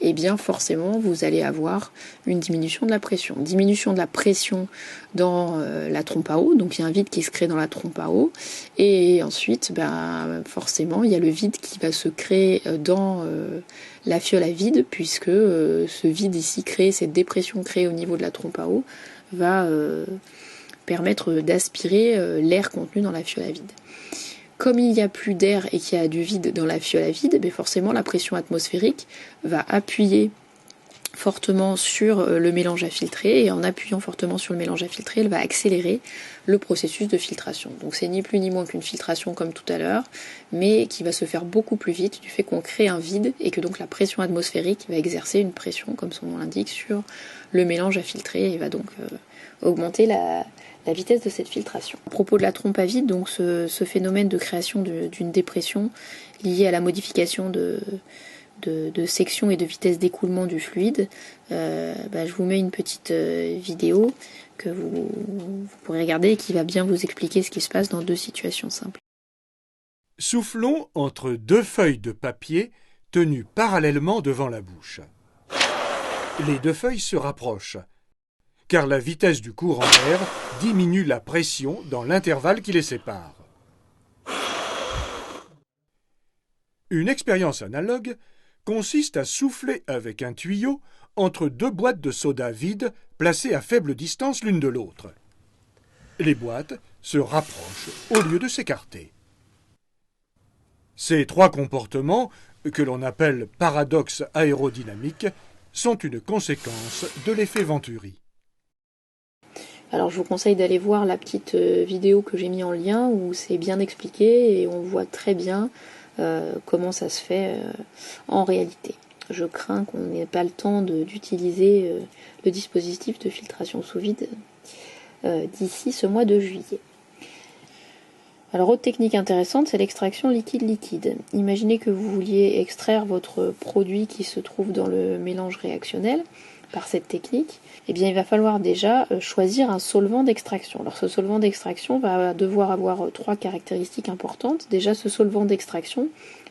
eh bien forcément vous allez avoir une diminution de la pression. Diminution de la pression dans la trompe à eau, donc il y a un vide qui se crée dans la trompe à eau, et ensuite forcément il y a le vide qui va se créer dans la fiole à vide, puisque ce vide ici créé, cette dépression créée au niveau de la trompe à eau, va permettre d'aspirer l'air contenu dans la fiole à vide. Comme il n'y a plus d'air et qu'il y a du vide dans la fiole à vide, forcément la pression atmosphérique va appuyer fortement sur le mélange à filtrer, et en appuyant fortement sur le mélange à filtrer, elle va accélérer le processus de filtration. Donc c'est ni plus ni moins qu'une filtration comme tout à l'heure, mais qui va se faire beaucoup plus vite du fait qu'on crée un vide et que donc la pression atmosphérique va exercer une pression, comme son nom l'indique, sur le mélange à filtrer et va donc augmenter la vitesse de cette filtration. À propos de la trompe à vide, donc ce phénomène de création d'une dépression liée à la modification de section et de vitesse d'écoulement du fluide, je vous mets une petite vidéo que vous pourrez regarder et qui va bien vous expliquer ce qui se passe dans deux situations simples. Soufflons entre deux feuilles de papier tenues parallèlement devant la bouche. Les deux feuilles se rapprochent, car la vitesse du courant d'air diminue la pression dans l'intervalle qui les sépare. Une expérience analogue consiste à souffler avec un tuyau entre deux boîtes de soda vides placées à faible distance l'une de l'autre. Les boîtes se rapprochent au lieu de s'écarter. Ces trois comportements, que l'on appelle paradoxes aérodynamiques, sont une conséquence de l'effet Venturi. Alors je vous conseille d'aller voir la petite vidéo que j'ai mis en lien où c'est bien expliqué et on voit très bien comment ça se fait en réalité. Je crains qu'on n'ait pas le temps d'utiliser le dispositif de filtration sous vide d'ici ce mois de juillet. Alors autre technique intéressante, c'est l'extraction liquide-liquide. Imaginez que vous vouliez extraire votre produit qui se trouve dans le mélange réactionnel par cette technique. Eh bien il va falloir déjà choisir un solvant d'extraction. Alors ce solvant d'extraction va devoir avoir trois caractéristiques importantes. Déjà ce solvant d'extraction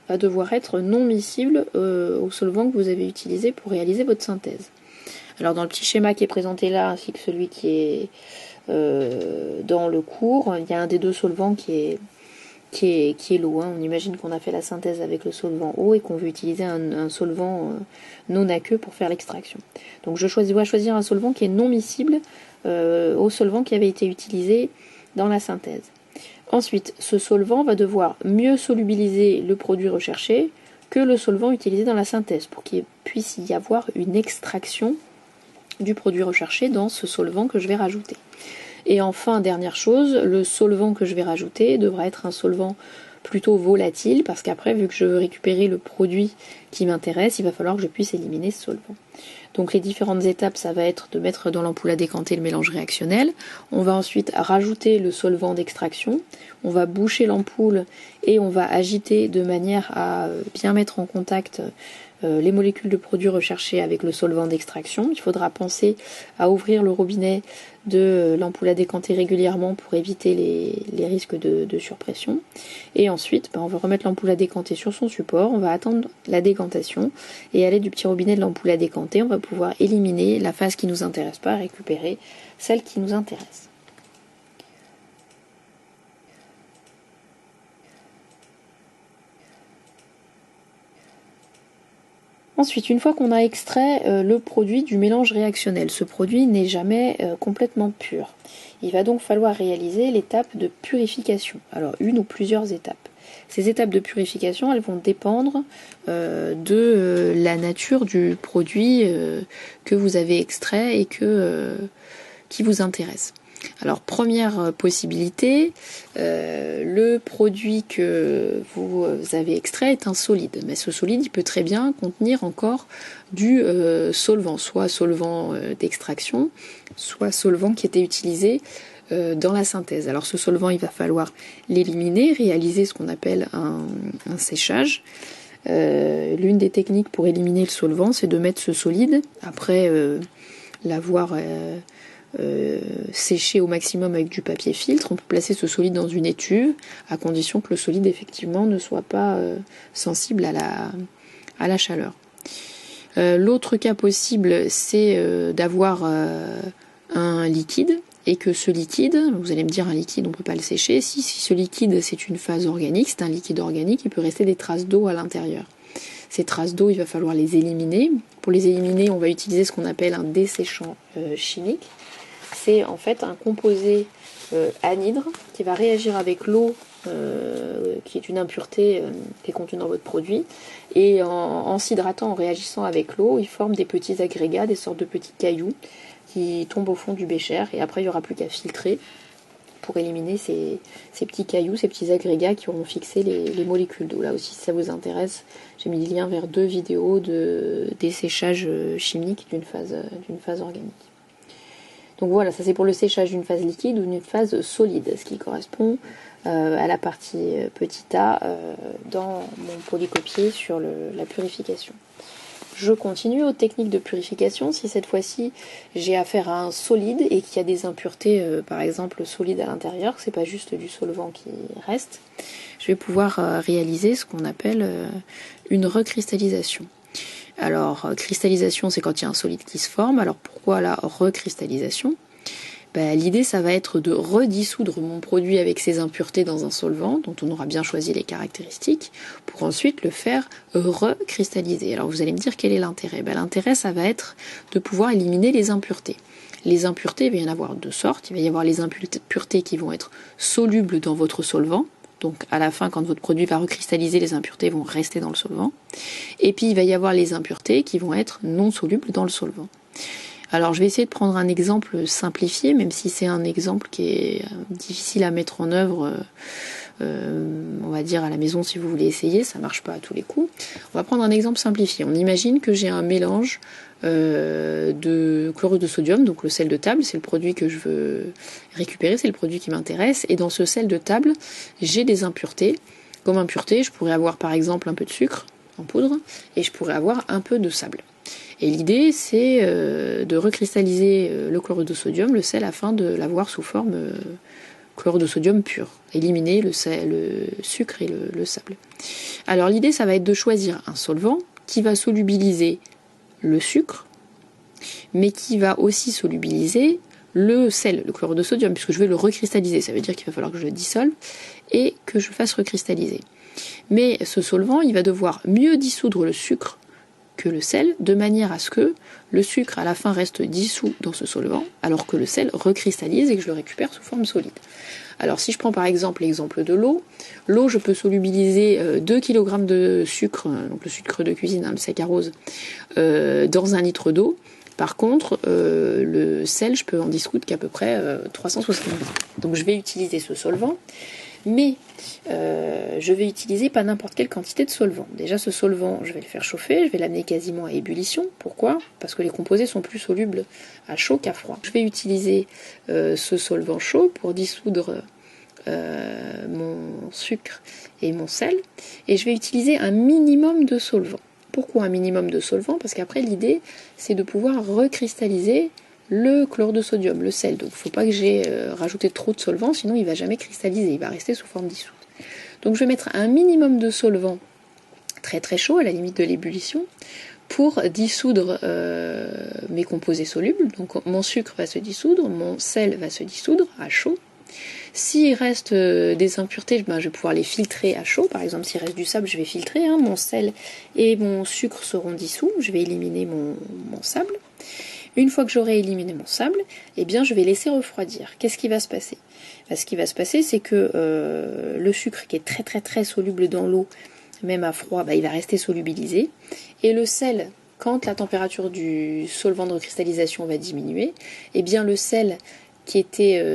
va devoir être non miscible au solvant que vous avez utilisé pour réaliser votre synthèse. Alors dans le petit schéma qui est présenté là, ainsi que celui qui est dans le cours, il y a un des deux solvants qui est l'eau. On imagine qu'on a fait la synthèse avec le solvant eau et qu'on veut utiliser un solvant non aqueux pour faire l'extraction. Donc je dois choisir un solvant qui est non miscible au solvant qui avait été utilisé dans la synthèse. Ensuite, ce solvant va devoir mieux solubiliser le produit recherché que le solvant utilisé dans la synthèse pour qu'il puisse y avoir une extraction du produit recherché dans ce solvant que je vais rajouter. Et enfin, dernière chose, le solvant que je vais rajouter devra être un solvant plutôt volatile parce qu'après, vu que je veux récupérer le produit qui m'intéresse, il va falloir que je puisse éliminer ce solvant. Donc les différentes étapes, ça va être de mettre dans l'ampoule à décanter le mélange réactionnel. On va ensuite rajouter le solvant d'extraction. On va boucher l'ampoule et on va agiter de manière à bien mettre en contact les molécules de produits recherchés avec le solvant d'extraction. Il faudra penser à ouvrir le robinet de l'ampoule à décanter régulièrement pour éviter les risques de surpression. Et ensuite, on va remettre l'ampoule à décanter sur son support, on va attendre la décantation et à l'aide du petit robinet de l'ampoule à décanter, on va pouvoir éliminer la phase qui ne nous intéresse pas et récupérer celle qui nous intéresse. Ensuite, une fois qu'on a extrait le produit du mélange réactionnel, ce produit n'est jamais complètement pur. Il va donc falloir réaliser l'étape de purification. Alors, une ou plusieurs étapes. Ces étapes de purification, elles vont dépendre de la nature du produit que vous avez extrait et qui vous intéresse. Alors première possibilité, le produit que vous avez extrait est un solide, mais ce solide il peut très bien contenir encore du solvant, soit solvant d'extraction, soit solvant qui était utilisé dans la synthèse. Alors ce solvant il va falloir l'éliminer, réaliser ce qu'on appelle un séchage. L'une des techniques pour éliminer le solvant c'est de mettre ce solide après l'avoir sécher au maximum avec du papier filtre. On peut placer ce solide dans une étuve à condition que le solide effectivement ne soit pas sensible à la chaleur. L'autre cas possible c'est d'avoir un liquide et que ce liquide, vous allez me dire un liquide on ne peut pas le sécher, si ce liquide c'est une phase organique, c'est un liquide organique, il peut rester des traces d'eau à l'intérieur. Ces traces d'eau, il va falloir les éliminer. Pour les éliminer, on va utiliser ce qu'on appelle un desséchant chimique. C'est en fait un composé anhydre qui va réagir avec l'eau, qui est une impureté qui est contenue dans votre produit. Et en s'hydratant, en réagissant avec l'eau, il forme des petits agrégats, des sortes de petits cailloux qui tombent au fond du bécher. Et après, il n'y aura plus qu'à filtrer pour éliminer ces petits cailloux, ces petits agrégats qui auront fixé les molécules d'eau. Là aussi, si ça vous intéresse, j'ai mis le lien vers 2 vidéos de desséchage chimique d'une phase organique. Donc voilà, ça c'est pour le séchage d'une phase liquide ou d'une phase solide, ce qui correspond à la partie petit a dans mon polycopier sur la purification. Je continue aux techniques de purification. Si cette fois-ci j'ai affaire à un solide et qu'il y a des impuretés, par exemple solides à l'intérieur, que c'est pas juste du solvant qui reste, je vais pouvoir réaliser ce qu'on appelle une recristallisation. Alors, cristallisation, c'est quand il y a un solide qui se forme. Alors, pourquoi la recristallisation? L'idée, ça va être de redissoudre mon produit avec ses impuretés dans un solvant, dont on aura bien choisi les caractéristiques, pour ensuite le faire recristalliser. Alors, vous allez me dire quel est l'intérêt? L'intérêt, ça va être de pouvoir éliminer les impuretés. Les impuretés, il va y en avoir deux sortes. Il va y avoir les impuretés qui vont être solubles dans votre solvant. Donc à la fin, quand votre produit va recristalliser, les impuretés vont rester dans le solvant. Et puis il va y avoir les impuretés qui vont être non solubles dans le solvant. Alors je vais essayer de prendre un exemple simplifié, même si c'est un exemple qui est difficile à mettre en œuvre, on va dire à la maison si vous voulez essayer, ça marche pas à tous les coups. On va prendre un exemple simplifié. On imagine que j'ai un mélange de chlorure de sodium, donc le sel de table, c'est le produit que je veux récupérer, c'est le produit qui m'intéresse, et dans ce sel de table, j'ai des impuretés. Comme impureté, je pourrais avoir par exemple un peu de sucre en poudre, et je pourrais avoir un peu de sable. Et l'idée, c'est de recristalliser le chlorure de sodium, le sel, afin de l'avoir sous forme chlorure de sodium pur, éliminer le sucre et le sable. Alors l'idée, ça va être de choisir un solvant qui va solubiliser le sucre, mais qui va aussi solubiliser le sel, le chlorure de sodium, puisque je vais le recristalliser. Ça veut dire qu'il va falloir que je le dissolve et que je fasse recristalliser. Mais ce solvant, il va devoir mieux dissoudre le sucre que le sel, de manière à ce que le sucre à la fin reste dissous dans ce solvant, alors que le sel recristallise et que je le récupère sous forme solide. Alors si je prends par exemple l'exemple de l'eau, je peux solubiliser 2 kg de sucre, donc le sucre de cuisine, le saccharose, dans 1 litre d'eau. Par contre, le sel, je peux en dissoudre qu'à peu près 370 grammes. Donc je vais utiliser ce solvant, mais je vais utiliser pas n'importe quelle quantité de solvant. Déjà ce solvant, je vais le faire chauffer, je vais l'amener quasiment à ébullition. Pourquoi? Parce que les composés sont plus solubles à chaud qu'à froid. Je vais utiliser ce solvant chaud pour dissoudre mon sucre et mon sel, et je vais utiliser un minimum de solvant. Pourquoi un minimum de solvant? Parce qu'après l'idée, c'est de pouvoir recristalliser le chlore de sodium, le sel. Donc il ne faut pas que j'ai rajouté trop de solvant, sinon il ne va jamais cristalliser, il va rester sous forme dissoute. Donc je vais mettre un minimum de solvant très très chaud, à la limite de l'ébullition, pour dissoudre mes composés solubles. Donc mon sucre va se dissoudre, mon sel va se dissoudre à chaud. S'il reste des impuretés, je vais pouvoir les filtrer à chaud. Par exemple, s'il reste du sable, je vais filtrer. Mon sel et mon sucre seront dissous. Je vais éliminer mon sable. Une fois que j'aurai éliminé mon sable, je vais laisser refroidir. Qu'est-ce qui va se passer? Ce qui va se passer, c'est que le sucre qui est très très très soluble dans l'eau, même à froid, il va rester solubilisé. Et le sel, quand la température du solvant de recristallisation va diminuer, le sel qui était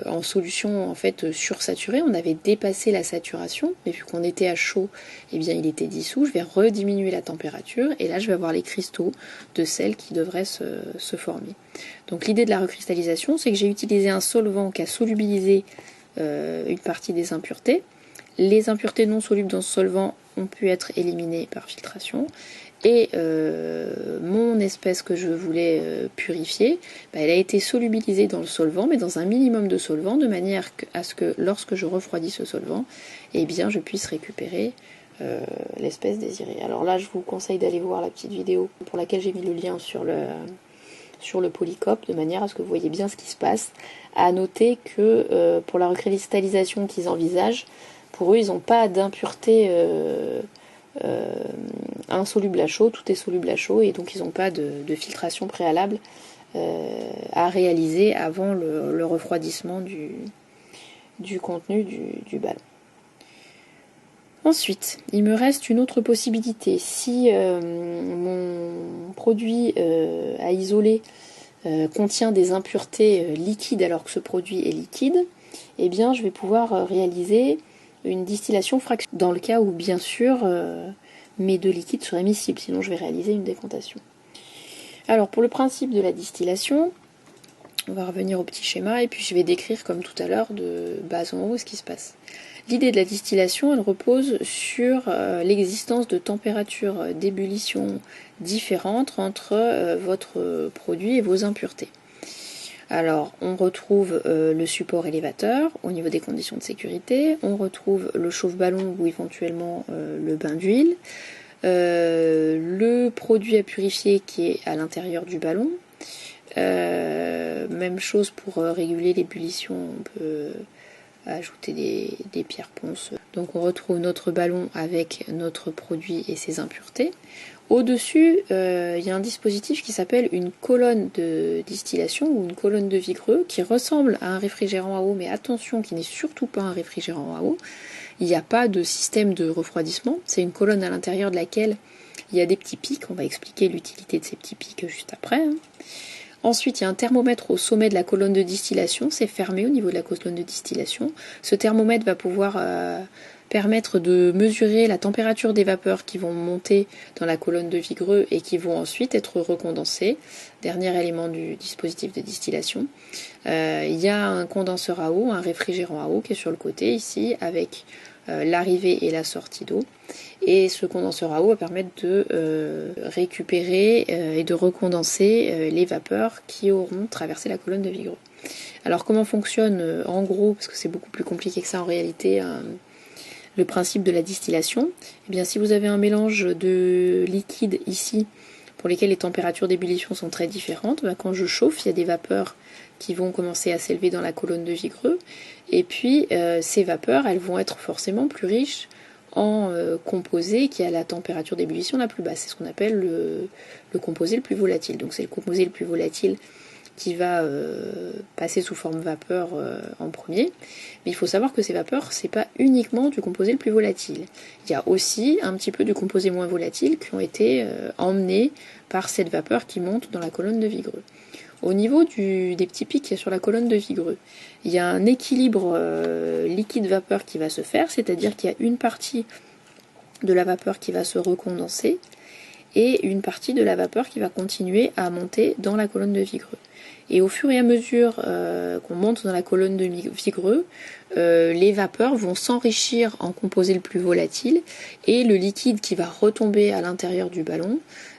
en solution en fait sursaturée, on avait dépassé la saturation, mais vu qu'on était à chaud, il était dissous. Je vais rediminuer la température et là je vais avoir les cristaux de sel qui devraient se former. Donc l'idée de la recristallisation, c'est que j'ai utilisé un solvant qui a solubilisé une partie des impuretés. Les impuretés non solubles dans ce solvant ont pu être éliminées par filtration. Et mon espèce que je voulais purifier, elle a été solubilisée dans le solvant, mais dans un minimum de solvant, de manière à ce que lorsque je refroidis ce solvant, je puisse récupérer l'espèce désirée. Alors là, je vous conseille d'aller voir la petite vidéo pour laquelle j'ai mis le lien sur le polycope, de manière à ce que vous voyez bien ce qui se passe. À noter que pour la recristallisation qu'ils envisagent, pour eux, ils n'ont pas d'impureté insoluble à chaud, tout est soluble à chaud, et donc ils n'ont pas de filtration préalable à réaliser avant le refroidissement du contenu du ballon. Ensuite, il me reste une autre possibilité. Si mon produit à isoler contient des impuretés liquides alors que ce produit est liquide, je vais pouvoir réaliser une distillation fractionnée, dans le cas où bien sûr mes deux liquides seraient miscibles, sinon je vais réaliser une décantation. Alors pour le principe de la distillation, on va revenir au petit schéma et puis je vais décrire comme tout à l'heure de bas en haut ce qui se passe. L'idée de la distillation, elle repose sur l'existence de températures d'ébullition différentes entre votre produit et vos impuretés. Alors, on retrouve le support élévateur au niveau des conditions de sécurité, on retrouve le chauffe-ballon ou éventuellement le bain d'huile, le produit à purifier qui est à l'intérieur du ballon. Même chose pour réguler l'ébullition, on peut ajouter des pierres ponces. Donc on retrouve notre ballon avec notre produit et ses impuretés. Au-dessus, il y a un dispositif qui s'appelle une colonne de distillation ou une colonne de Vigreux qui ressemble à un réfrigérant à eau, mais attention, qui n'est surtout pas un réfrigérant à eau. Il n'y a pas de système de refroidissement, c'est une colonne à l'intérieur de laquelle il y a des petits pics, on va expliquer l'utilité de ces petits pics juste après. Ensuite, il y a un thermomètre au sommet de la colonne de distillation, c'est fermé au niveau de la colonne de distillation. Ce thermomètre va pouvoir permettre de mesurer la température des vapeurs qui vont monter dans la colonne de Vigreux et qui vont ensuite être recondensées. Dernier élément du dispositif de distillation. Il y a un condenseur à eau, un réfrigérant à eau qui est sur le côté ici avec l'arrivée et la sortie d'eau. Et ce condenseur à eau va permettre de récupérer et de recondenser les vapeurs qui auront traversé la colonne de Vigreux. Alors comment fonctionne en gros, parce que c'est beaucoup plus compliqué que ça en réalité, le principe de la distillation? Eh bien si vous avez un mélange de liquides ici pour lesquels les températures d'ébullition sont très différentes, quand je chauffe, il y a des vapeurs qui vont commencer à s'élever dans la colonne de Vigreux. Et puis, ces vapeurs, elles vont être forcément plus riches en composé qui a la température d'ébullition la plus basse. C'est ce qu'on appelle le composé le plus volatile. Donc, c'est le composé le plus volatile qui va passer sous forme vapeur en premier. Mais il faut savoir que ces vapeurs, c'est pas uniquement du composé le plus volatile. Il y a aussi un petit peu du composé moins volatile qui ont été emmenés par cette vapeur qui monte dans la colonne de Vigreux. Au niveau des petits pics qu'il y a sur la colonne de Vigreux, il y a un équilibre liquide-vapeur qui va se faire, c'est-à-dire qu'il y a une partie de la vapeur qui va se recondenser et une partie de la vapeur qui va continuer à monter dans la colonne de Vigreux. Et au fur et à mesure qu'on monte dans la colonne de Vigreux, les vapeurs vont s'enrichir en composé le plus volatile et le liquide qui va retomber à l'intérieur du ballon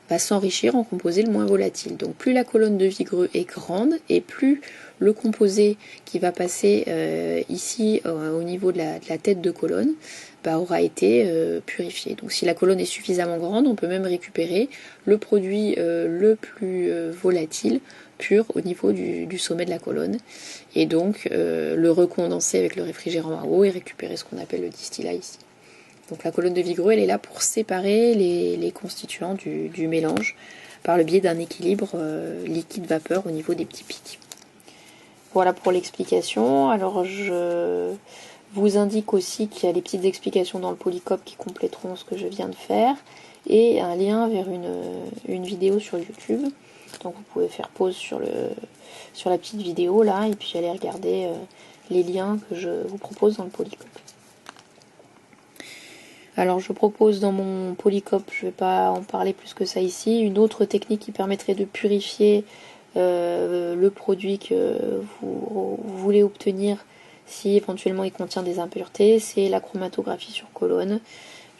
va s'enrichir en composé le moins volatile. Donc plus la colonne de Vigreux est grande et plus le composé qui va passer ici au niveau de la tête de colonne aura été purifié. Donc si la colonne est suffisamment grande, on peut même récupérer le produit le plus volatile pur au niveau du sommet de la colonne et donc le recondenser avec le réfrigérant à eau et récupérer ce qu'on appelle le distillat ici. Donc la colonne de Vigreux, elle est là pour séparer les constituants du mélange par le biais d'un équilibre liquide-vapeur au niveau des petits pics. Voilà pour l'explication. Alors je vous indique aussi qu'il y a des petites explications dans le Polycope qui compléteront ce que je viens de faire et un lien vers une vidéo sur YouTube. Donc vous pouvez faire pause sur la petite vidéo là et puis aller regarder les liens que je vous propose dans le Polycope. Alors je propose dans mon Polycope, je ne vais pas en parler plus que ça ici, une autre technique qui permettrait de purifier le produit que vous voulez obtenir si éventuellement il contient des impuretés, c'est la chromatographie sur colonne.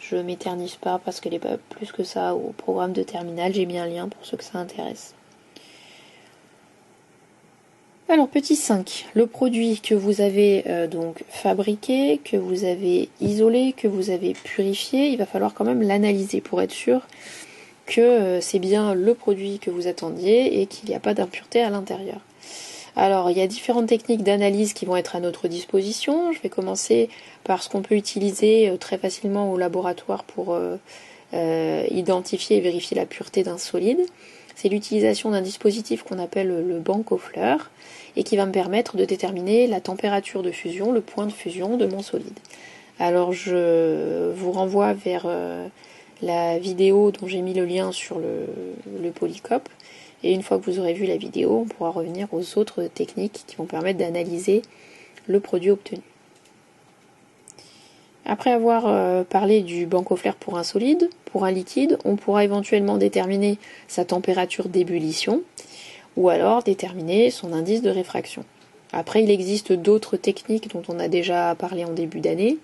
Je ne m'éternise pas parce qu'elle n'est pas plus que ça au programme de terminale, j'ai mis un lien pour ceux que ça intéresse. Alors petit 5, le produit que vous avez donc fabriqué, que vous avez isolé, que vous avez purifié, il va falloir quand même l'analyser pour être sûr que c'est bien le produit que vous attendiez et qu'il n'y a pas d'impureté à l'intérieur. Alors il y a différentes techniques d'analyse qui vont être à notre disposition. Je vais commencer par ce qu'on peut utiliser très facilement au laboratoire pour identifier et vérifier la pureté d'un solide. C'est l'utilisation d'un dispositif qu'on appelle le Banco-Fleur et qui va me permettre de déterminer la température de fusion, le point de fusion de mon solide. Alors je vous renvoie vers la vidéo dont j'ai mis le lien sur le Polycope et une fois que vous aurez vu la vidéo, on pourra revenir aux autres techniques qui vont permettre d'analyser le produit obtenu. Après avoir parlé du Banco-Fleur pour un solide, pour un liquide, on pourra éventuellement déterminer sa température d'ébullition ou alors déterminer son indice de réfraction. Après, il existe d'autres techniques dont on a déjà parlé en début d'année,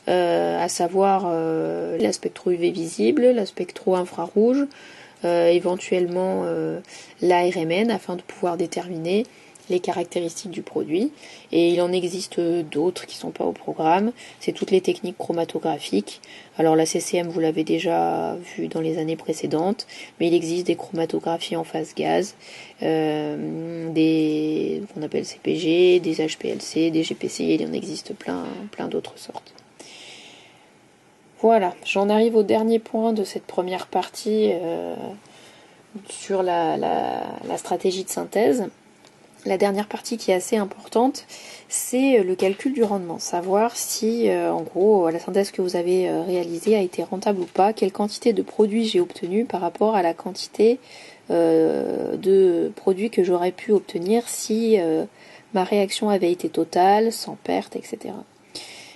à savoir la spectro-UV visible, la spectro-infrarouge, éventuellement l'ARMN afin de pouvoir déterminer les caractéristiques du produit. Et il en existe d'autres qui ne sont pas au programme. C'est toutes les techniques chromatographiques. Alors la CCM, vous l'avez déjà vu dans les années précédentes, mais il existe des chromatographies en phase gaz, des qu'on appelle CPG, des HPLC, des GPC, il en existe plein d'autres sortes. Voilà, j'en arrive au dernier point de cette première partie sur la stratégie de synthèse. La dernière partie qui est assez importante, c'est le calcul du rendement. Savoir si, en gros, la synthèse que vous avez réalisée a été rentable ou pas, quelle quantité de produits j'ai obtenu par rapport à la quantité de produits que j'aurais pu obtenir si ma réaction avait été totale, sans perte, etc.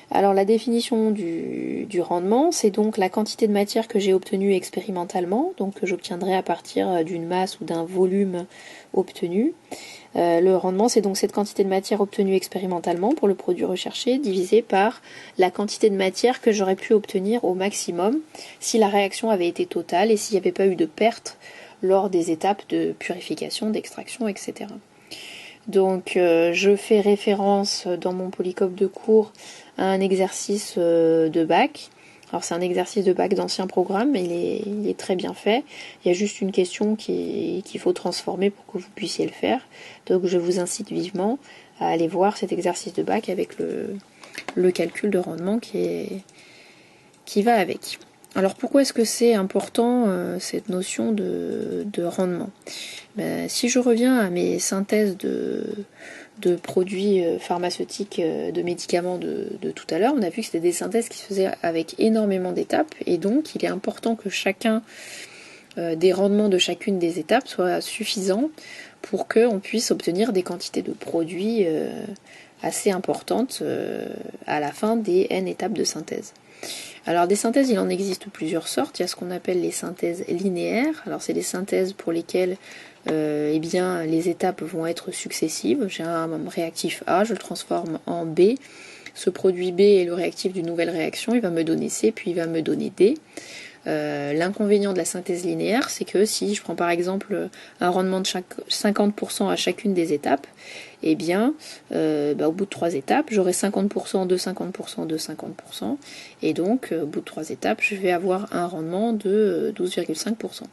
Alors la définition du rendement, c'est donc la quantité de matière que j'ai obtenue expérimentalement, donc que j'obtiendrai à partir d'une masse ou d'un volume obtenu. Le rendement, c'est donc cette quantité de matière obtenue expérimentalement pour le produit recherché, divisé par la quantité de matière que j'aurais pu obtenir au maximum si la réaction avait été totale et s'il n'y avait pas eu de perte lors des étapes de purification, d'extraction, etc. Donc je fais référence dans mon polycope de cours à un exercice de bac. Alors c'est un exercice de bac d'ancien programme, mais il est très bien fait. Il y a juste une question qu'il faut transformer pour que vous puissiez le faire. Donc je vous incite vivement à aller voir cet exercice de bac avec le calcul de rendement qui va avec. Alors pourquoi est-ce que c'est important cette notion de rendement ? Si je reviens à mes synthèses de produits pharmaceutiques, de médicaments de tout à l'heure, on a vu que c'était des synthèses qui se faisaient avec énormément d'étapes, et donc il est important que chacun des rendements de chacune des étapes soit suffisant pour qu'on puisse obtenir des quantités de produits assez importantes à la fin des N étapes de synthèse. Alors des synthèses, il en existe plusieurs sortes. Il y a ce qu'on appelle les synthèses linéaires. Alors c'est des synthèses pour lesquelles les étapes vont être successives. J'ai un réactif A, je le transforme en B. Ce produit B est le réactif d'une nouvelle réaction, il va me donner C, puis il va me donner D. L'inconvénient de la synthèse linéaire, c'est que si je prends par exemple un rendement de 50% à chacune des étapes, au bout de 3 étapes, j'aurai 50% de 50% de 50%, et donc au bout de 3 étapes, je vais avoir un rendement de 12,5%.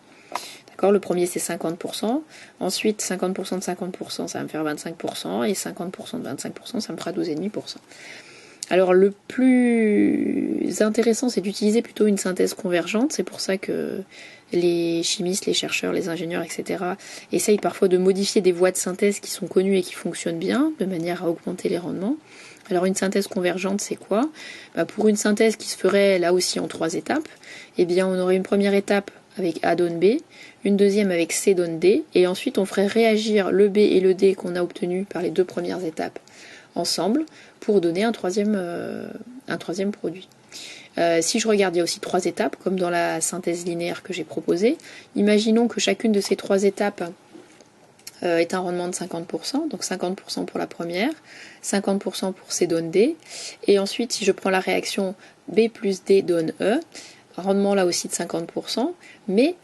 D'accord, le premier c'est 50%, ensuite 50% de 50%, ça va me faire 25%, et 50% de 25%, ça me fera 12,5%. Alors le plus intéressant, c'est d'utiliser plutôt une synthèse convergente. C'est pour ça que les chimistes, les chercheurs, les ingénieurs, etc. essayent parfois de modifier des voies de synthèse qui sont connues et qui fonctionnent bien, de manière à augmenter les rendements. Alors une synthèse convergente, c'est quoi ? Pour une synthèse qui se ferait là aussi en 3 étapes, on aurait une première étape avec A donne B, une deuxième avec C donne D, et ensuite on ferait réagir le B et le D qu'on a obtenu par les 2 premières étapes ensemble pour donner un troisième produit. Si je regarde, il y a aussi 3 étapes, comme dans la synthèse linéaire que j'ai proposée. Imaginons que chacune de ces 3 étapes est un rendement de 50%, donc 50% pour la première, 50% pour C donne D, et ensuite si je prends la réaction B plus D donne E, rendement là aussi de 50%, mais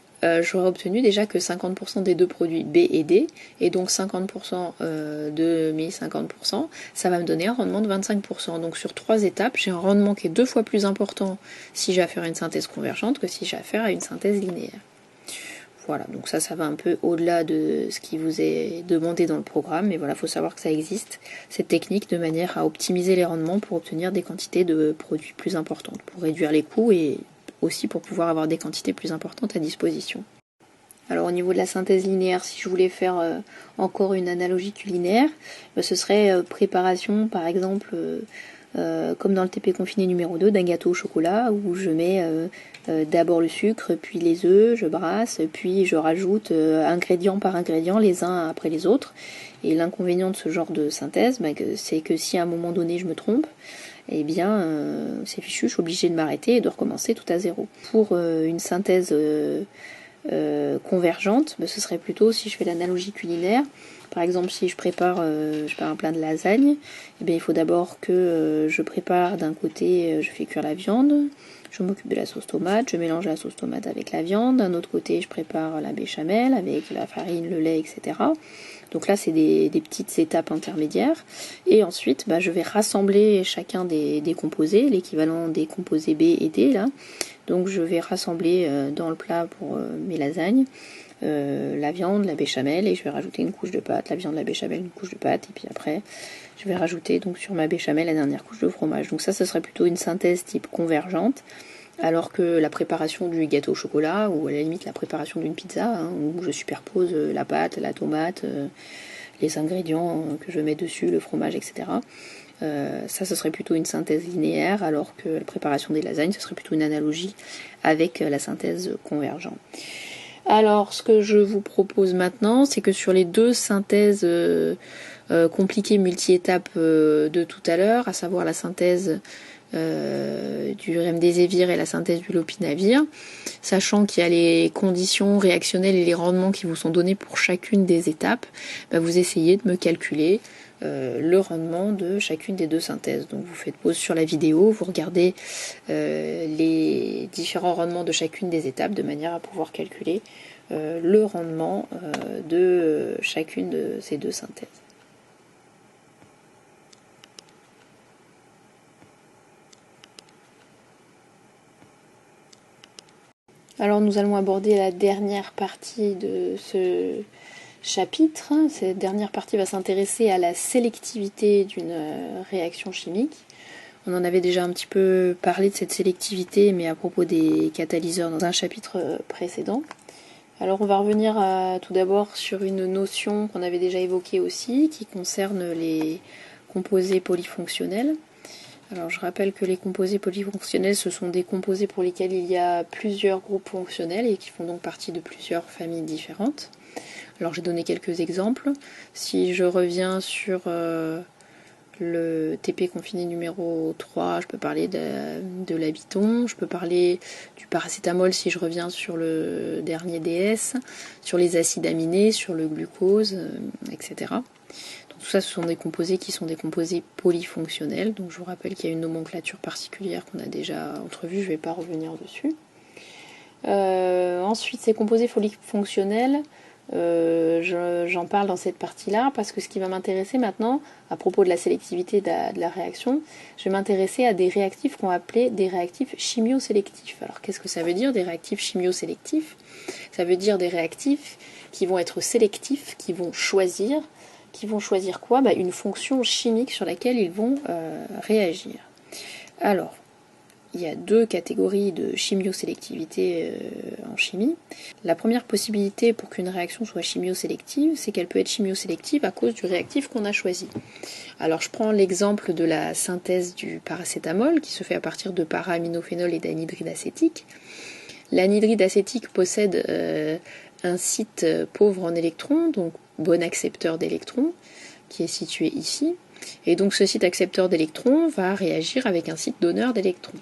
j'aurais obtenu déjà que 50% des 2 produits B et D, et donc 50% de mes 50%, ça va me donner un rendement de 25%. Donc sur 3 étapes, j'ai un rendement qui est 2 fois plus important si j'ai affaire à une synthèse convergente que si j'ai affaire à une synthèse linéaire. Voilà, donc ça va un peu au-delà de ce qui vous est demandé dans le programme, mais voilà, il faut savoir que ça existe, cette technique, de manière à optimiser les rendements pour obtenir des quantités de produits plus importantes, pour réduire les coûts et aussi pour pouvoir avoir des quantités plus importantes à disposition. Alors au niveau de la synthèse linéaire, si je voulais faire encore une analogie culinaire, ce serait préparation par exemple comme dans le TP confiné numéro 2 d'un gâteau au chocolat où je mets d'abord le sucre, puis les œufs, je brasse, puis je rajoute ingrédient par ingrédient les uns après les autres. Et l'inconvénient de ce genre de synthèse, c'est que si à un moment donné je me trompe, c'est fichu, je suis obligée de m'arrêter et de recommencer tout à zéro. Pour une synthèse convergente, ce serait plutôt, si je fais l'analogie culinaire, Par exemple, si je prépare un plat de lasagne, eh bien, il faut d'abord que je prépare d'un côté, je fais cuire la viande, je m'occupe de la sauce tomate, je mélange la sauce tomate avec la viande. D'un autre côté, je prépare la béchamel avec la farine, le lait, etc. Donc là, c'est des petites étapes intermédiaires. Et ensuite, je vais rassembler chacun des composés, l'équivalent des composés B et D, là. Donc je vais rassembler dans le plat pour mes lasagnes la viande, la béchamel, et je vais rajouter une couche de pâte, la viande, la béchamel, une couche de pâte, et puis après je vais rajouter donc sur ma béchamel la dernière couche de fromage. Donc ça serait plutôt une synthèse type convergente, alors que la préparation du gâteau au chocolat, ou à la limite la préparation d'une pizza, où je superpose la pâte, la tomate, les ingrédients que je mets dessus, le fromage, etc. Ça, ce serait plutôt une synthèse linéaire, alors que la préparation des lasagnes, ce serait plutôt une analogie avec la synthèse convergente. Alors, ce que je vous propose maintenant, c'est que sur les deux synthèses compliquées multi-étapes de tout à l'heure, à savoir la synthèse du remdesivir et la synthèse du lopinavir, sachant qu'il y a les conditions réactionnelles et les rendements qui vous sont donnés pour chacune des étapes, vous essayez de me calculer le rendement de chacune des deux synthèses. Donc vous faites pause sur la vidéo, vous regardez les différents rendements de chacune des étapes de manière à pouvoir calculer le rendement de chacune de ces deux synthèses. Alors nous allons aborder la dernière partie de ce chapitre. Cette dernière partie va s'intéresser à la sélectivité d'une réaction chimique. On en avait déjà un petit peu parlé de cette sélectivité, mais à propos des catalyseurs dans un chapitre précédent. Alors on va revenir tout d'abord sur une notion qu'on avait déjà évoquée aussi, qui concerne les composés polyfonctionnels. Alors je rappelle que les composés polyfonctionnels, ce sont des composés pour lesquels il y a plusieurs groupes fonctionnels et qui font donc partie de plusieurs familles différentes. Alors j'ai donné quelques exemples. Si je reviens sur le TP confiné numéro 3, je peux parler de l'habiton, je peux parler du paracétamol si je reviens sur le dernier DS, sur les acides aminés, sur le glucose, etc. Tout ça, ce sont des composés qui sont des composés polyfonctionnels. Donc je vous rappelle qu'il y a une nomenclature particulière qu'on a déjà entrevue, je ne vais pas revenir dessus. Ensuite, ces composés polyfonctionnels, j'en parle dans cette partie-là parce que ce qui va m'intéresser maintenant, à propos de la sélectivité de la réaction, je vais m'intéresser à des réactifs qu'on va appeler des réactifs chimiosélectifs. Alors qu'est-ce que ça veut dire, des réactifs chimiosélectifs? Ça veut dire des réactifs qui vont être sélectifs, qui vont choisir quoi? Une fonction chimique sur laquelle ils vont réagir. Alors, il y a deux catégories de chimiosélectivité en chimie. La première possibilité pour qu'une réaction soit chimiosélective, c'est qu'elle peut être chimiosélective à cause du réactif qu'on a choisi. Alors je prends l'exemple de la synthèse du paracétamol qui se fait à partir de para-aminophénol et d'anhydride acétique. L'anhydride acétique possède un site pauvre en électrons, donc bon accepteur d'électrons, qui est situé ici. Et donc ce site accepteur d'électrons va réagir avec un site donneur d'électrons.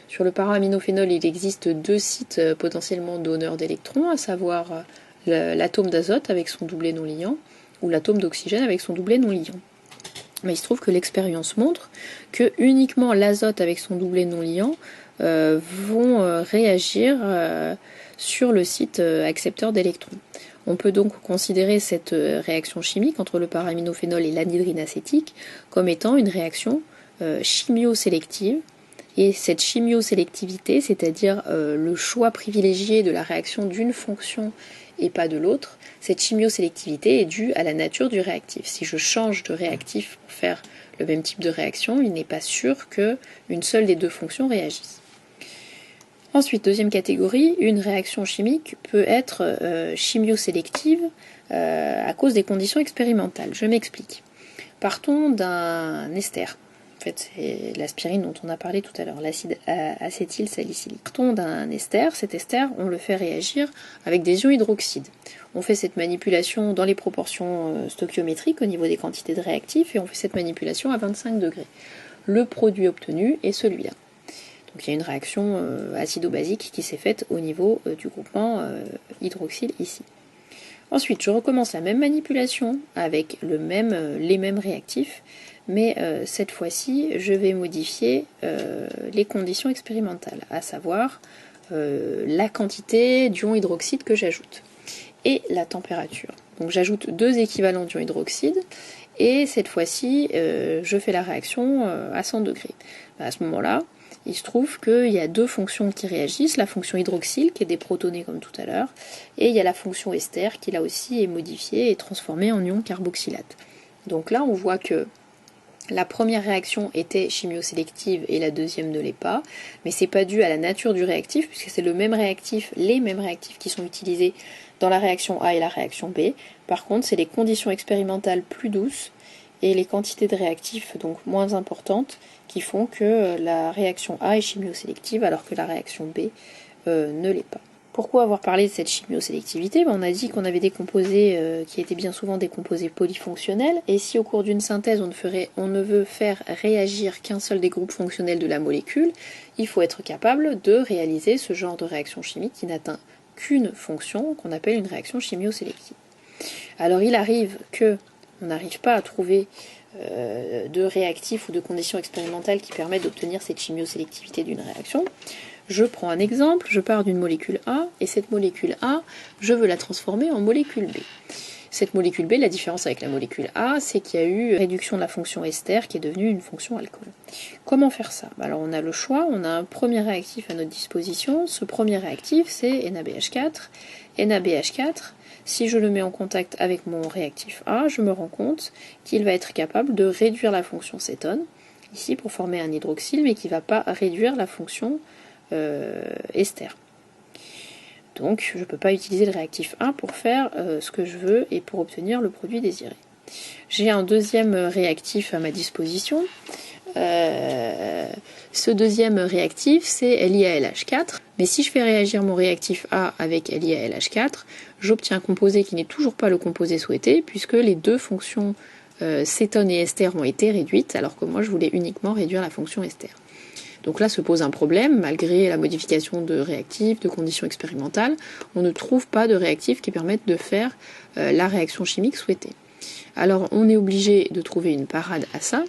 Sur le para-aminophénol, il existe deux sites potentiellement donneurs d'électrons, à savoir l'atome d'azote avec son doublet non liant, ou l'atome d'oxygène avec son doublet non liant. Mais il se trouve que l'expérience montre que uniquement l'azote avec son doublet non liant vont réagir sur le site accepteur d'électrons. On peut donc considérer cette réaction chimique entre le para-aminophénol et l'anhydride acétique comme étant une réaction chimiosélective. Et cette chimiosélectivité, c'est-à-dire le choix privilégié de la réaction d'une fonction et pas de l'autre, cette chimiosélectivité est due à la nature du réactif. Si je change de réactif pour faire le même type de réaction, il n'est pas sûr qu'une seule des deux fonctions réagisse. Ensuite, deuxième catégorie, une réaction chimique peut être chimiosélective à cause des conditions expérimentales. Je m'explique. Partons d'un ester. En fait, c'est l'aspirine dont on a parlé tout à l'heure, l'acide acétylsalicylique. Partons d'un ester. Cet ester, on le fait réagir avec des ions hydroxydes. On fait cette manipulation dans les proportions stoichiométriques au niveau des quantités de réactifs et on fait cette manipulation à 25 degrés. Le produit obtenu est celui-là. Donc il y a une réaction acido-basique qui s'est faite au niveau du groupement hydroxyle ici. Ensuite, je recommence la même manipulation avec les mêmes réactifs, mais cette fois-ci, je vais modifier les conditions expérimentales, à savoir la quantité d'ion hydroxyde que j'ajoute et la température. Donc j'ajoute 2 équivalents d'ion hydroxyde et cette fois-ci, je fais la réaction à 100 degrés. À ce moment-là, il se trouve qu'il y a 2 fonctions qui réagissent, la fonction hydroxyle qui est déprotonée comme tout à l'heure, et il y a la fonction ester qui là aussi est modifiée et transformée en ion carboxylate. Donc là on voit que la première réaction était chimiosélective et la deuxième ne l'est pas, mais c'est pas dû à la nature du réactif puisque c'est les mêmes réactifs qui sont utilisés dans la réaction A et la réaction B. Par contre, c'est les conditions expérimentales plus douces et les quantités de réactifs donc moins importantes qui font que la réaction A est chimiosélective alors que la réaction B ne l'est pas. Pourquoi avoir parlé de cette chimiosélectivité ? On a dit qu'on avait des composés qui étaient bien souvent des composés polyfonctionnels, et si au cours d'une synthèse on ne veut faire réagir qu'un seul des groupes fonctionnels de la molécule, il faut être capable de réaliser ce genre de réaction chimique qui n'atteint qu'une fonction, qu'on appelle une réaction chimiosélective. Alors il arrive que on n'arrive pas à trouver de réactifs ou de conditions expérimentales qui permettent d'obtenir cette chimiosélectivité d'une réaction. Je prends un exemple, je pars d'une molécule A, et cette molécule A, je veux la transformer en molécule B. Cette molécule B, la différence avec la molécule A, c'est qu'il y a eu réduction de la fonction ester qui est devenue une fonction alcool. Comment faire ça ? Alors on a le choix, on a un premier réactif à notre disposition. Ce premier réactif, c'est NaBH4. NaBH4, si je le mets en contact avec mon réactif A, je me rends compte qu'il va être capable de réduire la fonction cétone, ici pour former un hydroxyle, mais qui ne va pas réduire la fonction ester. Donc je ne peux pas utiliser le réactif 1 pour faire ce que je veux et pour obtenir le produit désiré. J'ai un deuxième réactif à ma disposition. Ce deuxième réactif, c'est LiALH4. Mais si je fais réagir mon réactif A avec LiALH4, j'obtiens un composé qui n'est toujours pas le composé souhaité, puisque les 2 fonctions cétone et ester ont été réduites, alors que moi je voulais uniquement réduire la fonction ester. Donc là se pose un problème, malgré la modification de réactifs, de conditions expérimentales, on ne trouve pas de réactifs qui permettent de faire la réaction chimique souhaitée. Alors on est obligé de trouver une parade à ça,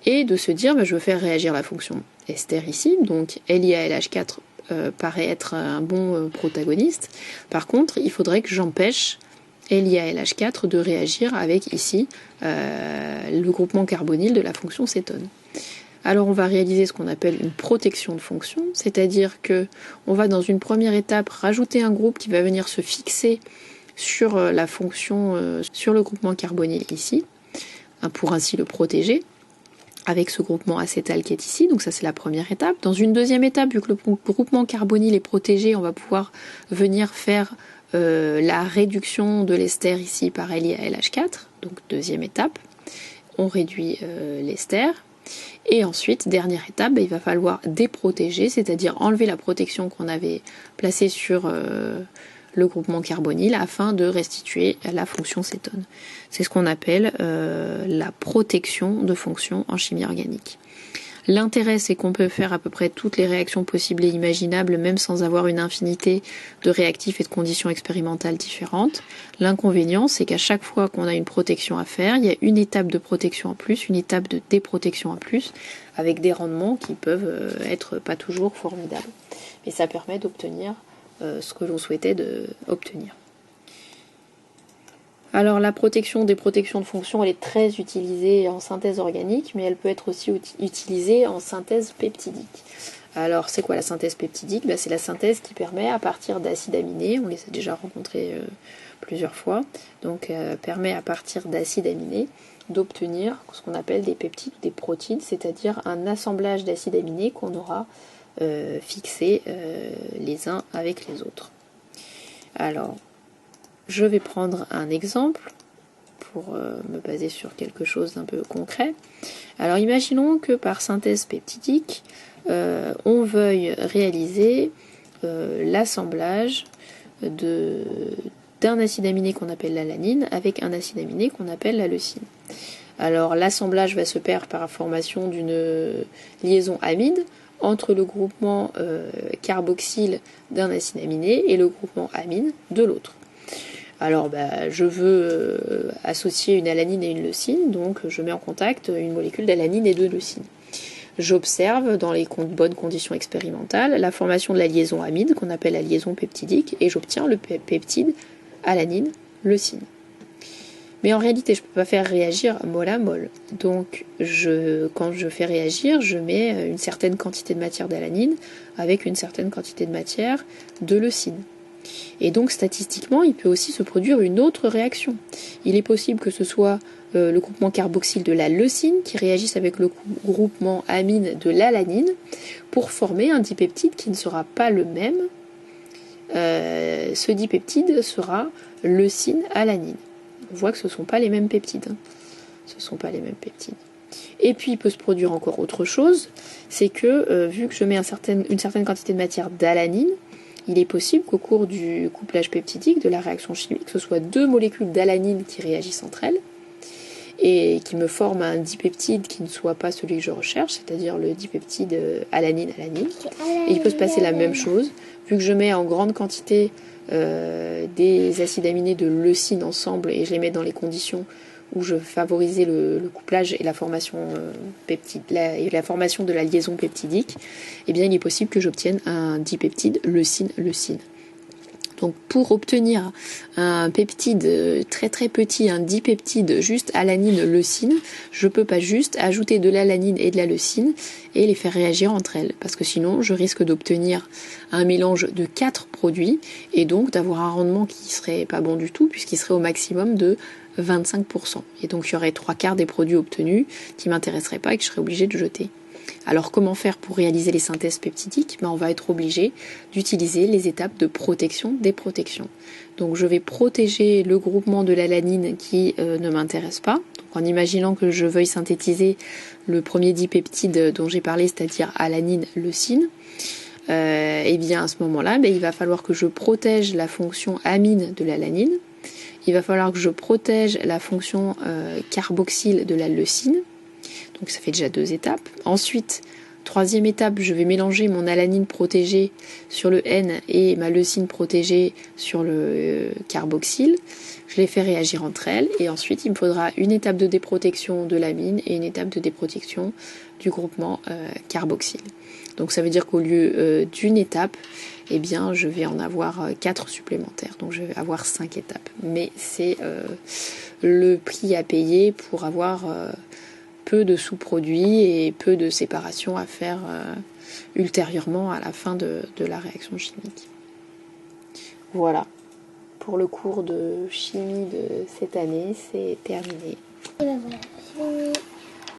et de se dire, je veux faire réagir la fonction ester ici, donc LiALH4 paraît être un bon protagoniste. Par contre, il faudrait que j'empêche LiALH4 de réagir avec ici le groupement carbonyle de la fonction cétone. Alors on va réaliser ce qu'on appelle une protection de fonction, c'est-à-dire que on va dans une première étape rajouter un groupe qui va venir se fixer sur la fonction, sur le groupement carbonyle ici, pour ainsi le protéger avec ce groupement acétal qui est ici, donc ça c'est la première étape. Dans une deuxième étape, vu que le groupement carbonyle est protégé, on va pouvoir venir faire la réduction de l'ester ici par LiALH4, donc deuxième étape, on réduit l'ester. Et ensuite, dernière étape, il va falloir déprotéger, c'est-à-dire enlever la protection qu'on avait placée sur le groupement carbonyle afin de restituer la fonction cétone. C'est ce qu'on appelle la protection de fonction en chimie organique. L'intérêt, c'est qu'on peut faire à peu près toutes les réactions possibles et imaginables, même sans avoir une infinité de réactifs et de conditions expérimentales différentes. L'inconvénient, c'est qu'à chaque fois qu'on a une protection à faire, il y a une étape de protection en plus, une étape de déprotection en plus, avec des rendements qui peuvent être pas toujours formidables. Mais ça permet d'obtenir ce que l'on souhaitait obtenir. Alors la protection des protections de fonction, elle est très utilisée en synthèse organique, mais elle peut être aussi utilisée en synthèse peptidique. Alors c'est quoi la synthèse peptidique ? C'est la synthèse qui permet à partir d'acides aminés, on les a déjà rencontrés plusieurs fois, donc permet à partir d'acides aminés d'obtenir ce qu'on appelle des peptides ou des protides, c'est-à-dire un assemblage d'acides aminés qu'on aura fixés les uns avec les autres. Alors, je vais prendre un exemple pour me baser sur quelque chose d'un peu concret. Alors imaginons que par synthèse peptidique, on veuille réaliser l'assemblage d'un acide aminé qu'on appelle l'alanine avec un acide aminé qu'on appelle la leucine. Alors l'assemblage va se faire par la formation d'une liaison amide entre le groupement carboxyle d'un acide aminé et le groupement amine de l'autre. Alors je veux associer une alanine et une leucine, donc je mets en contact une molécule d'alanine et de leucine. J'observe dans les bonnes conditions expérimentales la formation de la liaison amide qu'on appelle la liaison peptidique et j'obtiens le peptide alanine-leucine. Mais en réalité, je ne peux pas faire réagir mol à mol. Donc, quand je fais réagir, je mets une certaine quantité de matière d'alanine avec une certaine quantité de matière de leucine. Et donc, statistiquement, il peut aussi se produire une autre réaction. Il est possible que ce soit le groupement carboxyle de la leucine qui réagisse avec le groupement amine de l'alanine pour former un dipeptide qui ne sera pas le même. Ce dipeptide sera leucine-alanine. On voit que ce ne sont pas les mêmes peptides. Ce ne sont pas les mêmes peptides. Et puis il peut se produire encore autre chose, c'est que vu que je mets une certaine quantité de matière d'alanine, il est possible qu'au cours du couplage peptidique, de la réaction chimique, ce soit deux molécules d'alanine qui réagissent entre elles et qui me forment un dipeptide qui ne soit pas celui que je recherche, c'est-à-dire le dipeptide alanine-alanine. Et il peut se passer la même chose, vu que je mets en grande quantité des acides aminés de leucine ensemble et je les mets dans les conditions où je favorisais le couplage et la formation la formation de la liaison peptidique, eh bien il est possible que j'obtienne un dipeptide leucine-leucine. Donc pour obtenir un peptide très très petit, un dipeptide juste alanine-leucine, je peux pas juste ajouter de l'alanine et de la leucine et les faire réagir entre elles, parce que sinon je risque d'obtenir un mélange de 4 produits et donc d'avoir un rendement qui serait pas bon du tout, puisqu'il serait au maximum de 25%. Et donc il y aurait 3/4 des produits obtenus qui m'intéresseraient pas et que je serais obligée de jeter. Alors comment faire pour réaliser les synthèses peptidiques ? On va être obligé d'utiliser les étapes de protection des protections. Donc je vais protéger le groupement de l'alanine qui ne m'intéresse pas, donc en imaginant que je veuille synthétiser le premier dipeptide dont j'ai parlé, c'est-à-dire alanine-leucine. Et bien à ce moment-là, il va falloir que je protège la fonction amine de l'alanine. Il va falloir que je protège la fonction carboxyle de la leucine. Donc ça fait déjà 2 étapes. Ensuite, 3e étape, je vais mélanger mon alanine protégée sur le N et ma leucine protégée sur le carboxyle. Je les fais réagir entre elles et ensuite il me faudra une étape de déprotection de l'amine et une étape de déprotection du groupement carboxyle. Donc ça veut dire qu'au lieu d'une étape, eh bien je vais en avoir 4 supplémentaires. Donc je vais avoir 5 étapes. Mais c'est le prix à payer pour avoir peu de sous-produits et peu de séparation à faire ultérieurement à la fin de la réaction chimique. Voilà, pour le cours de chimie de cette année, c'est terminé. Et ben voilà, fini.